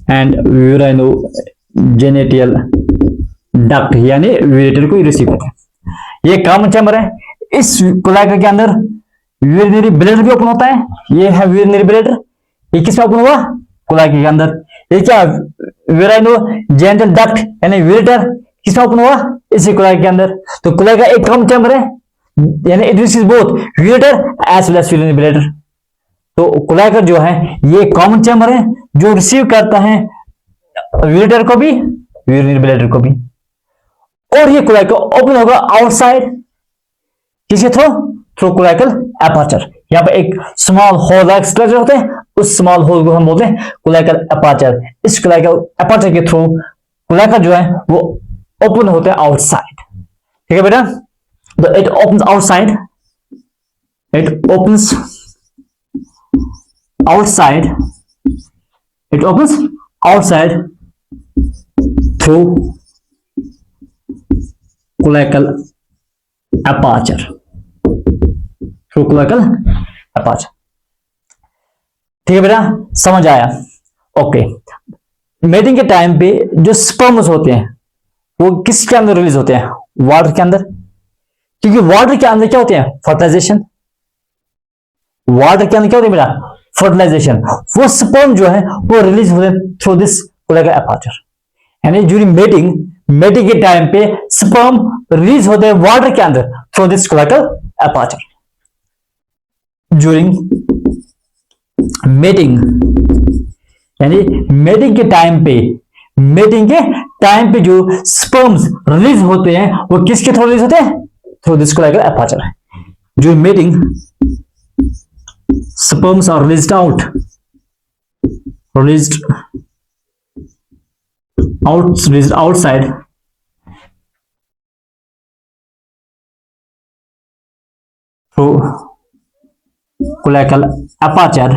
and urinogenital duct यानी यूरेटर को रिसीव करता है। ये कॉमन चैम्बर है। इस क्लाइका के अंदर यूरिनरी ब्लैडर भी ओपन होता है, ये है यूरिनरी ब्लैडर। ये किसमें ओपन हुआ, क्लाइका के अंदर। ये क्या, यूरिनोजेनिटल डक्ट यानी यूरेटर किसमें ओपन हुआ, इसी क्लाइका के अंदर। तो क्लाइका एक कॉमन चैम्बर है, यानी it receives both ureter as well as urinary bladder. तो क्लाइका जो है ये कॉमन चैम्बर है जो रिसीव करता है यूरेटर को भी, यूरिनरी ब्लैडर को भी। और ये क्लाइका ओपन होगा आउटसाइड, किसके थ्रू क्लाइकल एपर्चर। यहाँ पे एक स्मॉल होल स्ट्रक्चर होते हैं, उस स्मॉल होल को हम बोलते हैं क्लाइकल एपर्चर। इस क्लाइकल एपर्चर के थ्रू क्लाइका जो है वो ओपन होते हैं आउटसाइड, ठीक है बेटा। तो it opens outside, it opens outside through cloacal aperture, ठीक है बेटा, समझ आया? ओके। मेटिंग के टाइम पे जो स्पर्म्स होते हैं वो किसके अंदर रिलीज होते हैं, वाटर के अंदर। क्योंकि वाटर के अंदर क्या होते हैं, फर्टिलाइजेशन। वाटर के अंदर क्या होते हैं बेटा, फर्टिलाइजेशन। वो स्पर्म जो है वो रिलीज होते हैं थ्रू दिस क्लाइकल एपर्चर। यानी ड्यूरिंग मेटिंग के टाइम पे स्पर्म रिलीज होते हैं वाटर के अंदर through this cloacal aperture. During mating यानी मेटिंग के टाइम पे जो स्पर्म्स रिलीज होते हैं वो किसके थ्रू रिलीज होते हैं? Through this cloacal aperture. जो mating sperms are released outside through collateral aperture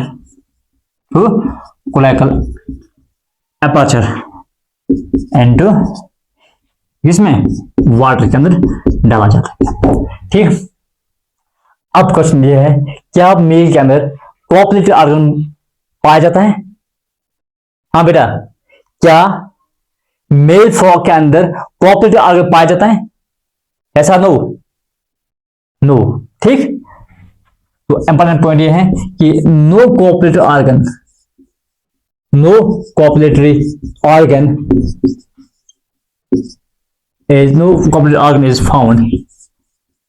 into इसमें वाटर के अंदर डाला जाता है। ठीक, अब क्वेश्चन ये है, क्या मेल के अंदर कोऑपरेटिव ऑर्गन पाया जाता है? हाँ बेटा, क्या मेल फ्रॉग के अंदर कोऑपरेटिव ऑर्गन पाया जाता है? ऐसा नो, नो। ठीक, तो इंपॉर्टेंट पॉइंट ये है कि no cooperative organ is found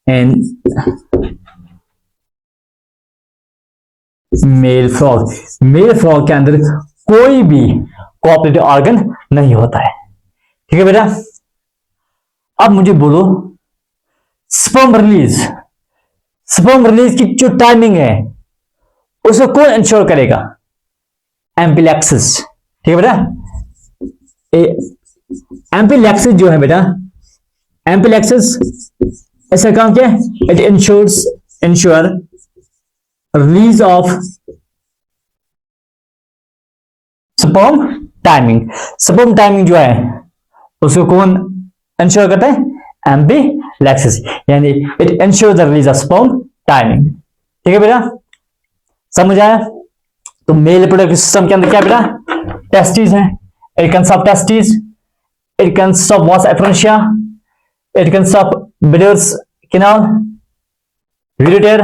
in male frog. Male frog के अंदर कोई भी कोऑपरेटिव ऑर्गन नहीं होता है। ठीक है बेटा, अब मुझे बोलो स्पर्म रिलीज की जो टाइमिंग है उसको कौन इंश्योर करेगा? एम्पिलैक्सिस। ठीक है बेटा, एम्पिलैक्सिस जो है बेटा, एम्पिलैक्सिस ऐसा काम क्या है? It ensure release of sperm timing. Sperm timing जो है उसको कौन इंश्योर करता है? एम्पिलैक्सिस, यानी it ensure the release of sperm timing. ठीक है बेटा, समझ आया? तो मेल रिप्रोडक्टिव सिस्टम के अंदर क्या बेटा? टेस्टिस है, it consist of testis, it consist of vasa efferentia, it consist of bidder's canal, ureter,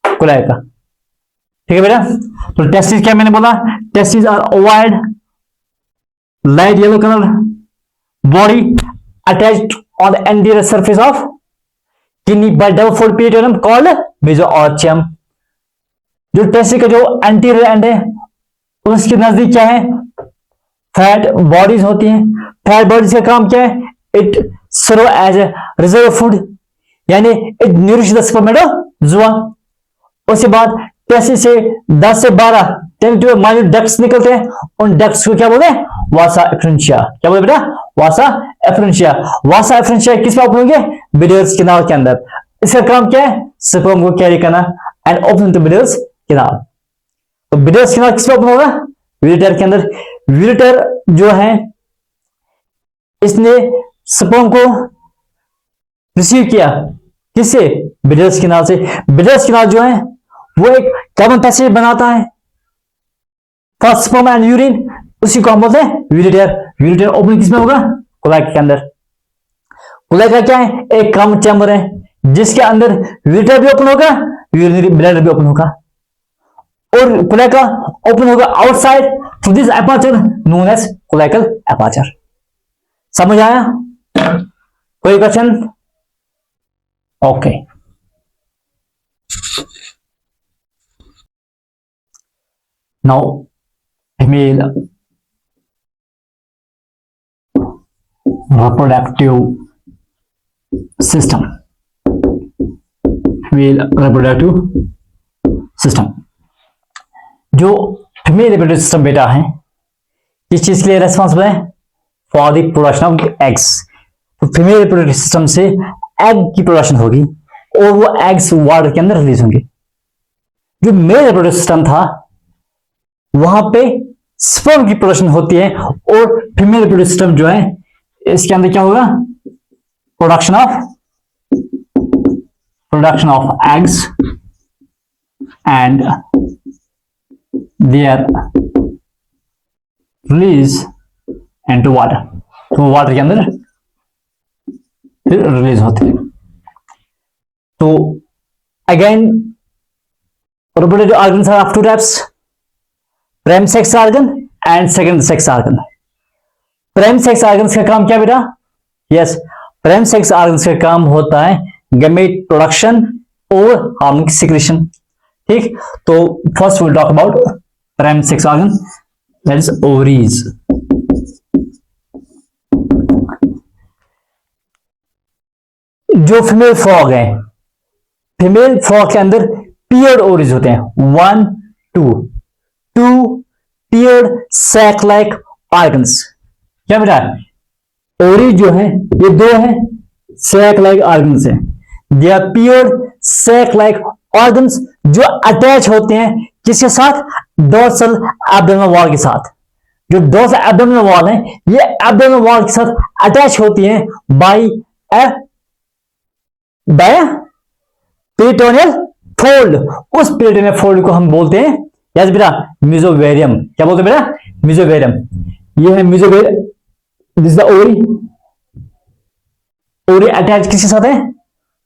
cloaca. ठीक है बेटा, तो टेस्टिस क्या मैंने बोला? Testis are oval, light yellow colour, body attached on the anterior surface of kidney by double fold peritoneum called mesorchium. जो testis का जो एंटीरियर एंड है उसके नजदीक क्या है? फैट बॉडीज होती हैं। फैट बॉडीज का काम क्या है? It serve as a reserve food, यानी इट न्यूरिश द स्पर्मेटोजोआ। उसके बाद टेस्टिस से 10 से 12 माइन्यूट डक्ट्स निकलते हैं, उन डक्ट्स को क्या बोलते हैं? Vasa efferentia. क्या बोलते बेटा? वासा एफरेंशिया। वासा एफरेंशिया किस में ओपन होंगे? बिलियर्स कैनाल के अंदर। इसका काम क्या है? स्पर्म को कैरी करना and open to Bidder's canal. तो बिलियर्स कैनाल किस में ओपन होगा? यूरेटर के अंदर। यूरेटर जो है इसने स्पर्म को रिसीव किया किससे? बिलियर्स कैनाल से। बिलियर्स कैनाल जो है वो एक कॉमन पैसेज बनाता है फॉर स्पर्म एंड यूरिन, उसी को हम बोलते हैं यूरेटर। यूरेटर ओपन किसमें होगा? कोलाइका के अंदर। कोलाइका क्या है? एक कॉमन चैम्बर है जिसके अंदर यूरेटर भी ओपन होगा, यूरिनरी ब्लैडर भी ओपन होगा, और कोलाइका ओपन होगा outside through this aperture known as cloacal aperture. समझ आया? कोई question? Okay, now female reproductive system, female reproductive system। जो फीमेल रिप्रोडक्टिव सिस्टम बेटा है किस चीज के लिए रेस्पॉन्सिबल है? For the production of eggs. तो फीमेल रिप्रोडक्टिव सिस्टम से एग की प्रोडक्शन होगी और वो एग्स वाटर के अंदर रिलीज होंगे। जो मेल रिप्रोडक्टिव सिस्टम था वहां पे स्पर्म की प्रोडक्शन होती है, और फीमेल रिप्रोडक्टिव सिस्टम जो है इसके अंदर क्या होगा? Production of eggs and their release into water. तो वाटर के अंदर फिर रिलीज होते हैं। तो again reproductive organs are of two types, primary sex organ and secondary sex organ. Primary sex organs का काम क्या बेटा? यस, प्राइमरी सेक्स ऑर्गन्स का काम होता है गैमेट प्रोडक्शन और हार्मोन सिक्रेशन। ठीक, तो first will talk about primary sex organ, that is ovaries. जो फीमेल फ्रॉग है, फीमेल फ्रॉग के अंदर पियर्ड ओवरीज होते हैं, 1 2 पियर्ड सैक लाइक ऑर्गन्स। क्या बेटा, ओवरीज जो है ये 2 है, सैक लाइक ऑर्गन्स है। They are paired sac like organs जो अटैच होते हैं किसके साथ, डोर्सल एब्डोमिनल वॉल के साथ। जो डोर्सल एब्डोमिनल वॉल है ये एब्डोमिनल वॉल के साथ अटैच होती है बाय पेरिटोनियल फोल्ड। उस पेरिटोनियल फोल्ड को हम बोलते हैं यस बेटा मेसोवेरियम। क्या बोलते हैं बेटा, मेसोवेरियम। ये है mesovarium, this is the ovary. Ovary attach किसके साथ है,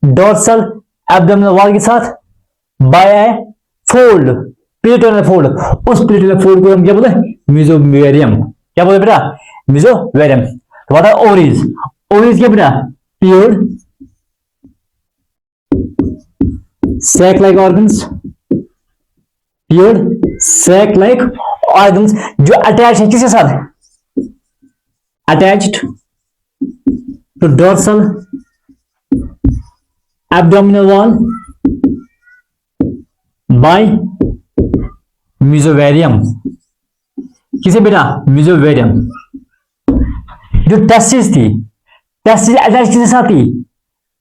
डोर्सल एब्डोमिनल वॉल के साथ बाय फोल्ड, पेरिटोनियल फोल्ड। उस पेरिटोनियल फोल्ड को हम क्या बोलते हैं, मेसोवेरियम। क्या बोलते हैं बेटा, मेसोवेरियम। तो व्हाट आर ओवरीज, ओवरीज क्या बेटा, paired sac like organs, paired sac like organs जो अटैच है किसके साथ, attached to dorsal abdominal wall by mesovarium. किसे बेटा, मेसोवेरियम। जो टेस्टिस थी, टेस्टिस अटैच किसके साथ थी,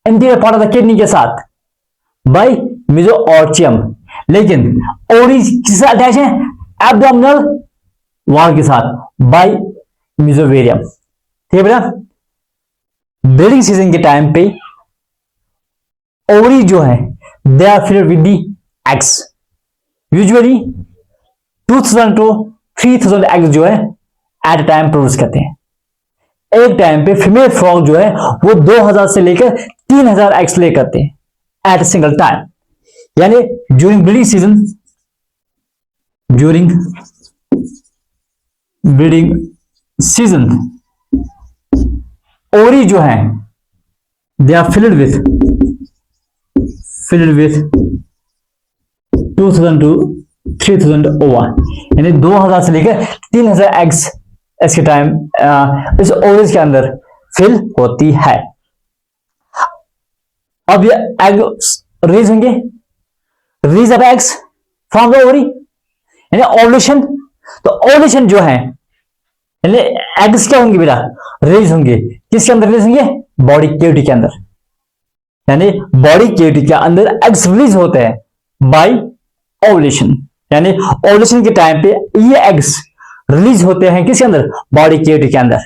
interior part of the kidney के साथ बाय मेसोऑर्चियम। लेकिन ओवरीज किससे अटैच है, एब्डोमिनल वॉल के साथ बाय मेसोवेरियम। ठीक है बेटा। ब्रीडिंग सीजन के टाइम पे ओवरी जो है they are filled with the eggs. Usually 2000 to 3000 eggs जो है एट अ टाइम प्रोड्यूस करते हैं। एक टाइम पे फीमेल फ्रॉग जो है वो 2000 से लेकर 3000 एग्स ले करते हैं एट अ सिंगल टाइम। यानी during breeding season, during breeding season ovary जो है they are filled with 2000 to 3000 over. यानी 2000 से लेकर 3000 एग्स इसके टाइम इस ओवरीज के अंदर फिल होती है। अब ये एग रिलीज होंगे, release of eggs from the ovary यानी ओवुलेशन। तो ओवुलेशन जो है यानी एग्स क्या होंगे बेटा, रिलीज होंगे। किसके अंदर रिलीज होंगे, बॉडी कैविटी के अंदर। यानी बॉडी कैविटी के अंदर एग्स रिलीज होते हैं बाय ओवुलेशन। यानी ओवुलेशन के टाइम पे ये एग्स रिलीज होते हैं किसके अंदर, बॉडी कैविटी के अंदर,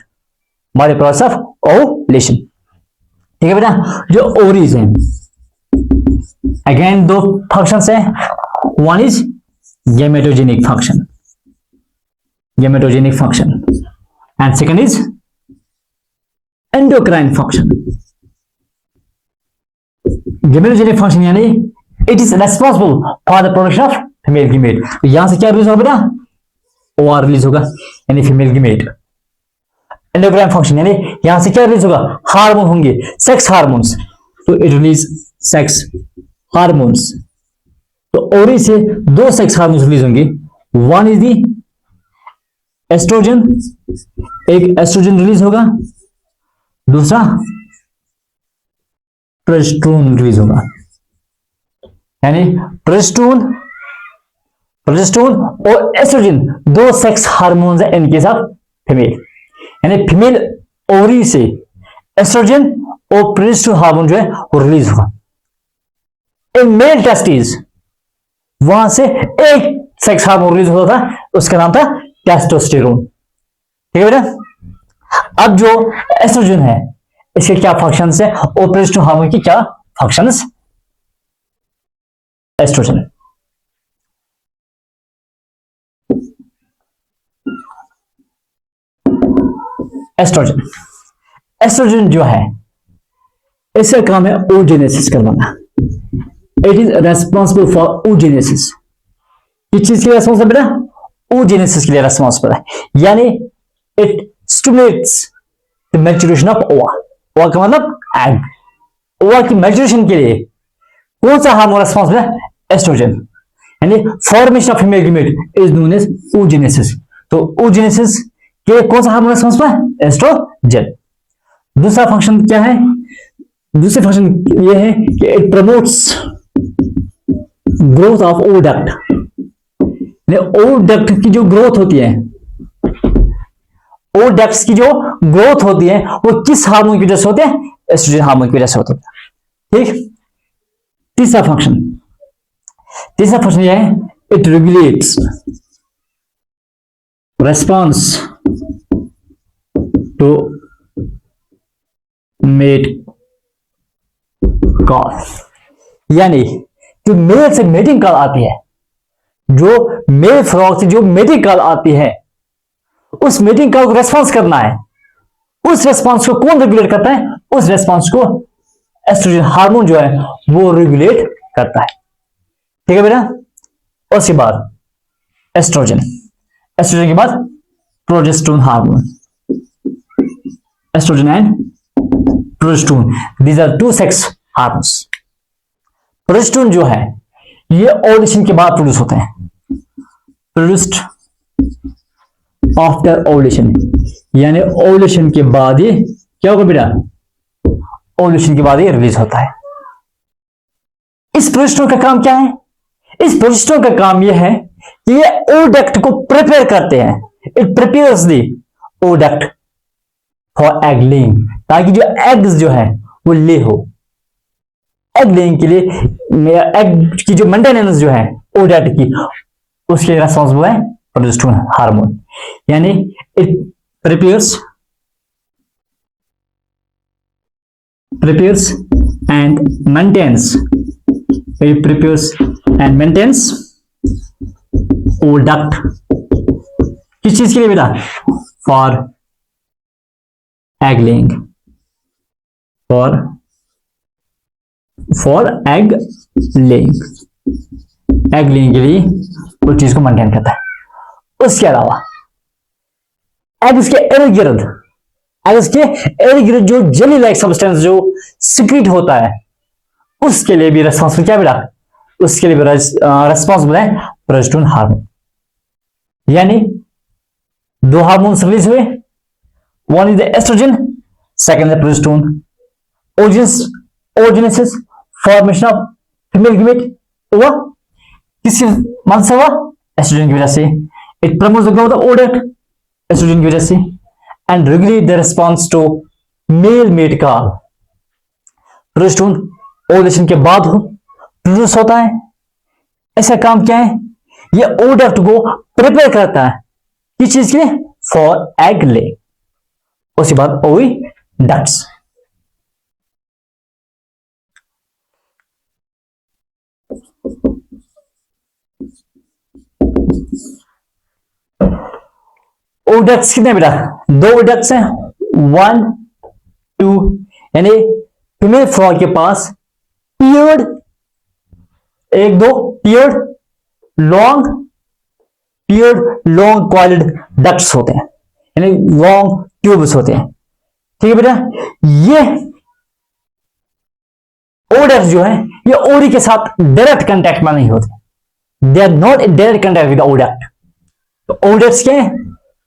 बाय प्रोसेस ऑफ ओवुलेशन। ठीक है बेटा। जो ओवरीज हैं अगेन 2 फंक्शंस हैं, one is gametogenic function, gametogenic function, and second is endocrine function. Gametogenic function यानी it is responsible for the production of female gamete. तो यहां से क्या रिलीज होगा बेटा, ओआर रिलीज होगा यानी फीमेल गीमेट। एंडोक्राइन फंक्शन यानी यहां से क्या रिलीज होगा, हार्मोन होंगे, सेक्स हार्मोन्स। तो इट रिलीज सेक्स हार्मोन्स। तो ओवरी से 2 सेक्स हार्मोन्स रिलीज होंगे, वन इज दी एस्ट्रोजन, एक एस्ट्रोजन रिलीज होगा, दूसरा प्रोजेस्टेरोन रिलीज होगा। यानी प्रोजेस्टेरोन और एस्ट्रोजन 2 सेक्स हार्मोन्स है इन केस ऑफ फीमेल। यानी फीमेल ओवरी से एस्ट्रोजन और प्रोजेस्टेरोन हार्मोन जो है वो रिलीज होगा। इन मेल टेस्टिस वहां से एक सेक्स हार्मोन रिलीज होता था, उसका नाम था टेस्टोस्टेरोन। ठीक है बेटा। अब जो एस्ट्रोजन है इसके क्या फंक्शंस है और प्रोजेस्टेरोन हार्मोन की क्या फंक्शंस। एस्ट्रोजन एस्ट्रोजन एस्ट्रोजन जो है इसका काम है oogenesis करवाना। It is responsible for oogenesis। किस चीज के लिए रेस्पॉन्सिबल बेटा, oogenesis के लिए रेस्पॉन्सिबल है। यानी it stimulates the maturation of ओवा। ओवा का मतलब एग। ओवा की मैच्योरेशन के लिए कौन सा हार्मोन रेस्पॉन्सिबल है, एस्ट्रोजन। यानी formation of female gamete is known as oogenesis। तो oogenesis के कौन सा हार्मोन रेस्पॉन्सिबल है, एस्ट्रोजन। दूसरा फंक्शन क्या है, दूसरे फंक्शन ये है कि it promotes growth of oviduct. Oviduct की जो ग्रोथ होती है, ओडक्ट्स की जो ग्रोथ होती है वो किस हार्मोन की वजह से होते हैं? एस्ट्रोजन हार्मोन की वजह से होते हैं। ठीक। तीसरा फंक्शन यह है, it regulates response to mate call. यानी जो मेल से मेटिंग कॉल आती है, जो मेल फ्रॉग से जो मेटिंग कॉल आती है, उस मेटिंग कॉल को रेस्पॉन्स करना है। उस रेस्पॉन्स को कौन रेगुलेट करता है? उस रेस्पॉन्स को एस्ट्रोजन हार्मोन जो है वो रेगुलेट करता है। ठीक है बेटा। उसके बाद एस्ट्रोजन के बाद progesterone hormone, oestrogen and progesterone, these are two sex hormones. Progesterone जो है ये ओव्यूलेशन के बाद प्रोड्यूस होते हैं, प्रोड्यूस्ड आफ्टर ओव्यूलेशन, यानी ओव्यूलेशन के बाद ही क्या होगा बेटा? ओव्यूलेशन के बाद ही रिलीज होता है। इस प्रोजेस्टेरोन का काम क्या है? इस प्रोजेस्टेरोन का काम यह है कि ये ओडक्ट को प्रिपेयर करते हैं। It prepares the oviduct for egg laying, ताकि जो एग्स जो है वो ले हो। एग लेइंग के लिए एग की जो मेंटेनेंस जो है ओडक्ट की, उसके लिए रिस्पांसिबल है प्रोजेस्टेरोन हार्मोन। यानी it prepares and maintains, it prepares and maintains ओडक्ट। किस चीज के लिए बेटा? For egg laying, for egg laying के लिए उस चीज को मेंटेन करता है। उसके अलावा एग्स के इर्द गिर्द जो जेली लाइक सब्सटेंस जो सिक्रीट होता है, उसके लिए भी रेस्पॉन्सिबल क्या बेटा? उसके लिए भी रेस्पॉन्सिबल है प्रोजेस्टेरोन हार्मोन। यानी दो हार्मोन्स रिलीज हुए, one is the oestrogen, second is progesterone. Oogenesis, formation of female gamete हुआ किसकी मदद से हुआ? एस्ट्रोजन की वजह से। It promotes the growth of oviduct, oestrogen की वजह से, and regulate the response to male mate call. Progesterone ovulation के बाद प्रोड्यूस होता है। ऐसा काम क्या है? ये ओडक्ट को प्रिपेयर करता है किस चीज के लिए? फॉर एग ले। उसके बाद ओविडक्ट्स। ओविडक्ट्स कितने बेटा? दो ओविडक्ट्स हैं, 1 2, यानी फीमेल फ्रॉग के पास पियर्ड, एक दो पियर्ड लॉन्ग कॉइल्ड डक्ट्स होते हैं, यानी लॉन्ग ट्यूब्स होते हैं। ठीक है बेटा। ये ओडक्ट्स जो है ये ओरी के साथ डायरेक्ट कांटेक्ट में नहीं होते, they are not in direct contact with oviduct. तो ओडक्ट्स क्या है?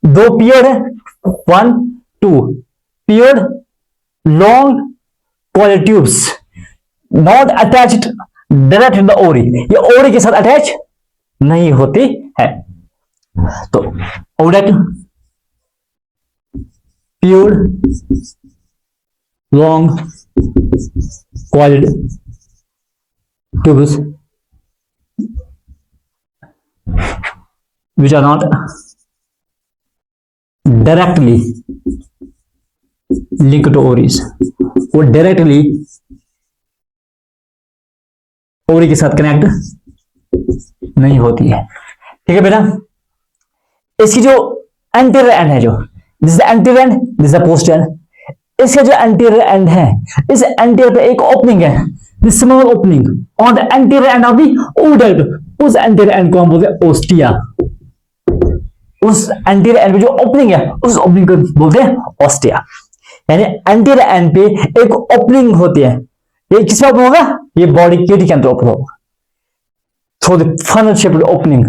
दो पियर्ड है, 1 2 paired long coiled tubes, not attached direct in the ovary, ये ओरी के साथ अटैच नहीं होती है। तो oviduct paired long coiled tubes which are not directly linked to ovaries, वो डायरेक्टली ओवरी के साथ कनेक्ट नहीं होती है। ठीक है बेटा। इसकी जो एंटीरियर एंड है, जो this is anterior and, this is posterior. इसका जो एंटीरियर एंड है, इस एंटीरियर पे एक ओपनिंग है, this small opening on the anterior end of the oviduct. उस एंटीरियर एंड को हम बोलते हैं ओस्टिया। उस एंटीरियर एंड पे जो ओपनिंग है, उस ओपनिंग को बोलते हैं ओस्टिया। यानी एंटीरियर एंड पे एक ओपनिंग होती है, ये किसमें ओपन होगा? ये बॉडी केटी के अंदर ओपन होगा through the funnel shaped opening,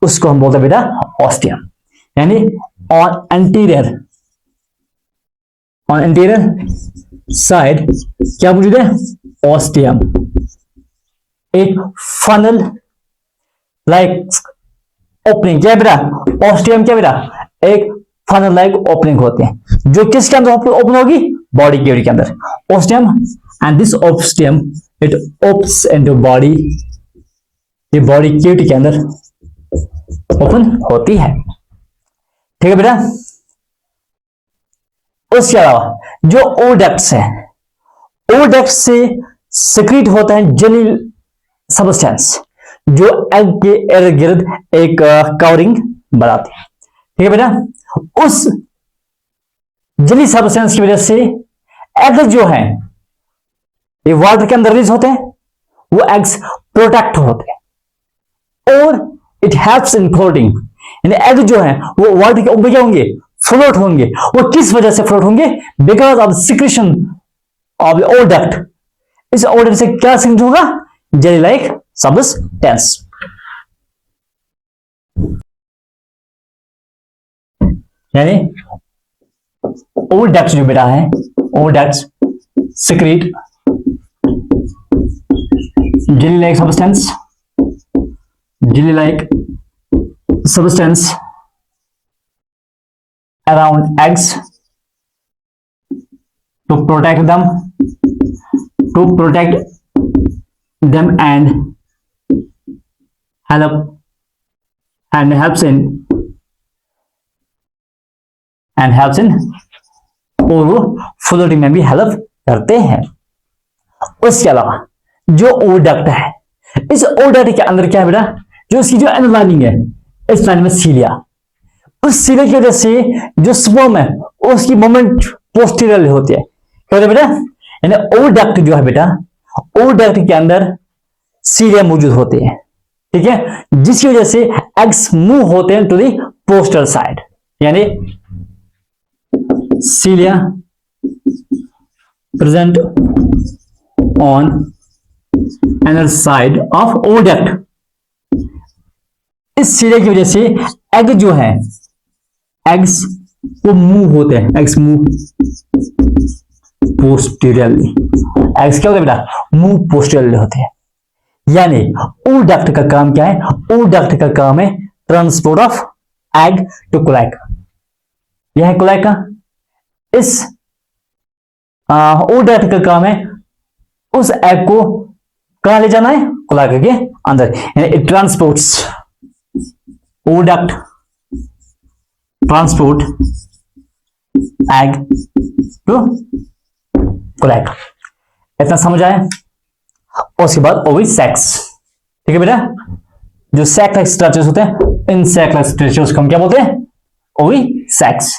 उसको हम बोलते हैं बेटा ओस्टिया। यानी ऑन एंटीरियर साइड क्या मौजूद है? ऑस्टियम। एक फनल लाइक ओपनिंग क्या है बेटा? ऑस्टियम क्या बेटा? एक फनल लाइक ओपनिंग होते हैं जो किसके अंदर ओपन होगी? बॉडी कैविटी के अंदर। Ostium and this ostium it opens into body, ये बॉडी कैविटी के अंदर ओपन होती है। ठीक है बेटा। उसके अलावा जो ओडक्ट्स है, ओडक्ट से सिक्रीट होता है जेली सब्सटेंस जो एग के इर्द गिर्द एक कवरिंग बनाती है। ठीक है बेटा। उस जेली सब्सटेंस की वजह से एग जो है ये वाटर के अंदर रिलीज होते हैं, वो एग्स प्रोटेक्ट होते हैं और इट हेल्प्स इन फ्लोटिंग, यानी एग जो है वो वाटर के ऊपर क्या होंगे? फ्लोट होंगे। वो किस वजह से फ्लोट होंगे? Because of secretion of oviduct. इस ओडक्ट से क्या सिक्रेट होगा? Jelly like substance. यानी ओडक्ट जो बेटा है, oviduct secrete jelly like substance, jelly like substance around eggs to protect them, and helps in और वो फ्लोटिंग में भी हेल्प करते हैं। उसके अलावा जो ओडक्ट है, इस ओडक्ट के अंदर क्या है बेटा? जो इसकी जो इनर लाइनिंग है, इस लाइन में सीलिया, उस सीलिया की वजह से जो स्पर्म है उसकी मूवमेंट पोस्टीरियर होती है। क्या होता है बेटा? यानी ओडक्ट जो है बेटा, ओडक्ट के अंदर सीलिया मौजूद होते हैं। ठीक है, जिसकी वजह से एग्स मूव होते हैं टू द पोस्टल साइड, यानी cilia present on inner side of oviduct. इस सीलिया की वजह से एग जो है, एग्स वो मूव होते हैं, एग्स मूव पोस्टीरियरली। एग्स क्या होते हैं बेटा? मूव पोस्टीरियरली होते हैं। यानी ओडक्ट का काम क्या है? ओडक्ट का काम है ट्रांसपोर्ट ऑफ एग टू कोलाइका। यह है कोलाइका। इस ओडक्ट का काम है उस एग को कहां ले जाना है? कोलाइका के अंदर। यानी it transports, oviduct transport egg to cloaca. इतना समझ आया? उसके बाद ओविसेक्स। ठीक है बेटा, जो सैक लाइक स्ट्रक्चर्स होते हैं, इन सैक लाइक स्ट्रक्चर्स को हम क्या बोलते हैं? ओविसेक्स।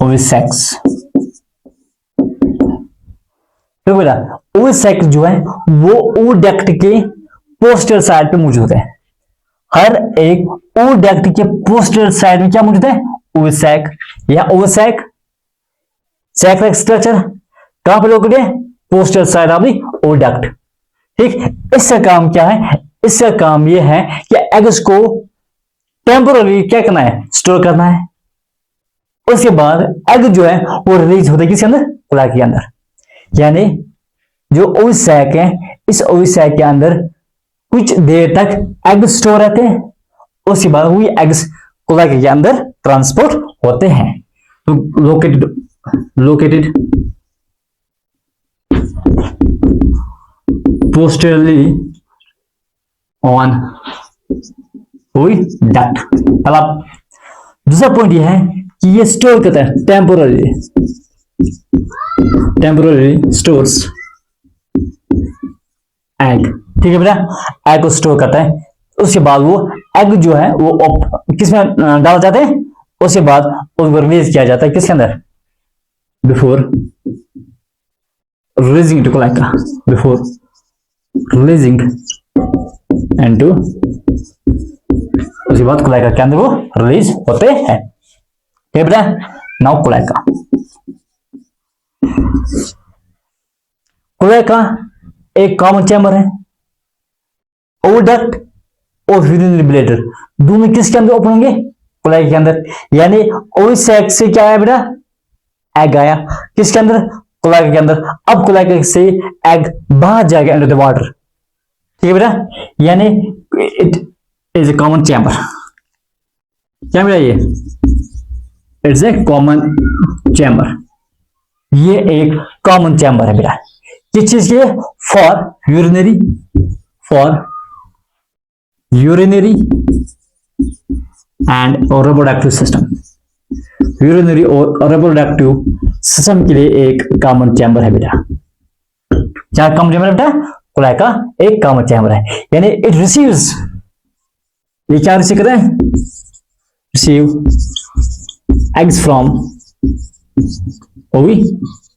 ओविसेक्स। तो बेटा ओविसेक्स जो है वो ओडक्ट के पोस्टल साइड पे मौजूद है। हर एक ओडक्ट के पोस्टल साइड में क्या मौजूद है? ओविसेक या ओविसेक सैक लाइक स्ट्रक्चर कहां पे लोकेटेड है? Postal side of the oviduct. ठीक, इसका काम क्या है? इसका काम यह है कि एग्स को टेम्पोररी क्या करना है? स्टोर करना है। उसके बाद एग जो है वो रिलीज होता है किसके अंदर? कोलाइका के अंदर। यानी जो ओविसेक है, इस ओविसेक के अंदर कुछ देर तक एग स्टोर रहते हैं, उसके बाद वही एग्स कोलाइका के अंदर ट्रांसपोर्ट होते हैं। तो लोकेटेड पोस्टरली ऑन ओविडक्ट। पहला। दूसरा पॉइंट यह है कि ये स्टोर करता है टेम्पोररी स्टोर्स एग। ठीक है बेटा, एग को स्टोर करता है। उसके बाद वो एग जो है वो किसमें डाला जाता है? उसके बाद उसको रिलीज किया जाता है किसके अंदर? Before releasing to cloaca, before releasing into, उसके बाद कोलाइका के अंदर वो रिलीज होते हैं। ठीक है बेटा, नाउ कोलाइका। कोलाइका एक कॉमन चैम्बर है। ओविडक्ट और यूरिनरी ब्लैडर दोनों किसके अंदर ओपन होंगे? कोलाई के अंदर, यानी ओवी सेक्स से क्या आया बेटा, एग आया किसके अंदर, कोलाई के अंदर। अब कोलाई से एग बाहर जाएगा अंडर द वाटर, ठीक है बेटा, यानी it is a common chamber. क्या बेटा ये इट्स ए कॉमन चैम्बर, ये एक कॉमन चैम्बर है बेटा। किस चीज के, for urinary, for urinary and reproductive system, urinary और रिप्रोडक्टिव सिस्टम के लिए एक कॉमन चैम्बर है बेटा। क्या कॉमन चैम्बर है बेटा, कोलाई का एक कॉमन चैम्बर है, यानी इट रिसीव्स, ये क्या रिसीव करते हैं, रिसीव एग्स फ्रॉम ओवी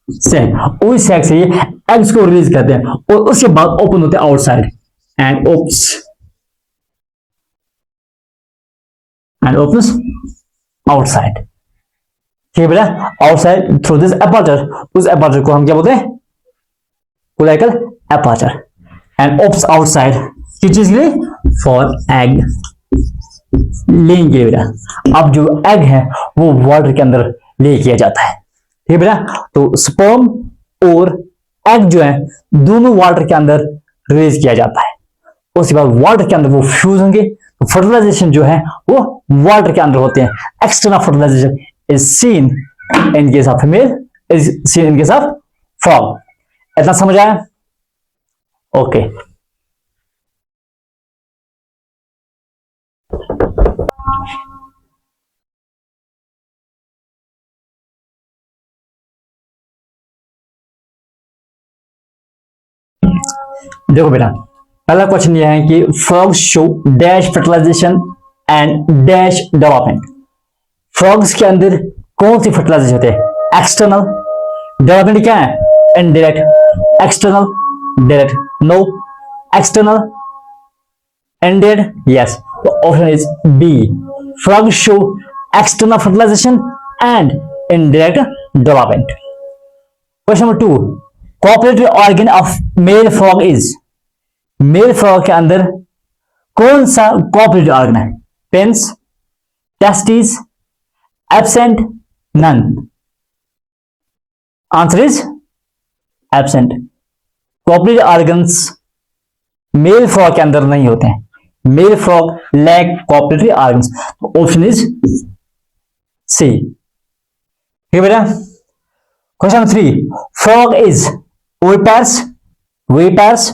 सैक, ओवी सैक से ये एग्स को रिलीज करते हैं और उसके बाद ओपन होते हैं आउटसाइड एंड opens outside, ठीक है बेटा, आउटसाइड थ्रू दिस अपर्चर, उस अपर्चर को हम क्या बोलते हैं, कोलाइकल अपर्चर, एंड ओप्स आउटसाइड किस चीज के लिए, फॉर एग लेइंग के लिए बेटा। अब जो एग है वो वाटर के अंदर ले किया जाता है, ठीक है बेटा। तो स्पर्म और एग जो है दोनों वाटर के अंदर रिलीज किया जाता है, उसके बाद वाटर के अंदर वो फ्यूज होंगे, तो फर्टिलाइजेशन जो है वो वाटर के अंदर होते हैं। External fertilisation is seen in case of female, is seen in case of frog. इतना समझ आया, ओके। देखो बेटा, पहला क्वेश्चन यह है कि frogs show dash fertilisation and dash development. Frogs के अंदर कौन सी फर्टिलाइजेशन होते हैं, एक्सटर्नल, डेवलपमेंट क्या है, indirect, external, direct, no, external, indirect, yes. तो option is B, frogs show external fertilisation and indirect development. Question number 2, copulatory organ of male frog is, male frog के अंदर कौन सा कॉपरेटिव ऑर्गन है, penis, testis, absent, none. Answer is absent. Copulatory organs male frog के अंदर नहीं होते हैं, male frog lack copulatory organs. Option is C, ठीक है बेटा। Question number 3, frog is oviparous, viviparous,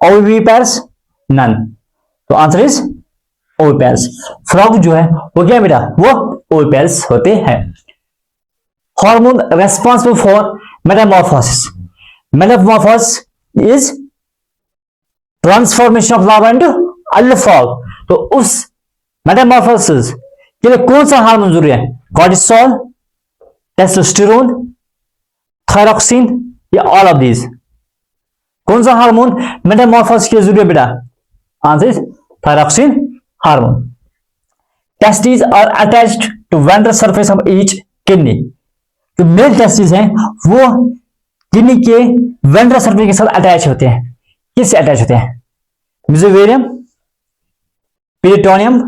oviparous, none. तो आंसर इज ओविपार्स। फ्रॉग जो है वो क्या है बेटा, वो ओविपार्स होते हैं। Hormone responsible for Metamorphosis, Metamorphosis is transformation of larva into adult frog. तो उस मेटामॉर्फोसिस के लिए कौन सा हार्मोन जरूरी है, कॉर्टिसोल, टेस्टोस्टेरोन, थायरॉक्सिन या ऑल ऑफ दीज। कौन सा हार्मोन मेटामॉर्फोसिस के लिए जरूरी है बेटा, answer is thyroxine hormone. Testis are attached to ventral surface of each kidney. जो मेल टेस्टिस हैं वो किडनी के वेंट्रल सरफेस के साथ अटैच होते हैं। किससे अटैच होते हैं, मेसोवेरियम, पेरिटोनियम,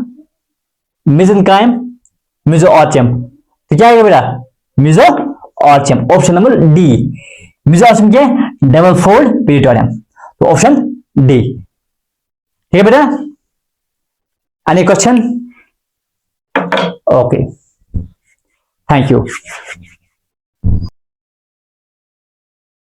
मेसेनकाइम, मेसोऑर्चियम। तो क्या है बेटा, मेसोऑर्चियम। ऑप्शन नंबर डी, मेसोऑर्चियम क्या है, डबल फोल्ड पेरिटोनियम। तो ऑप्शन डी, ठीक है बेटा। Any question, okay, thank you.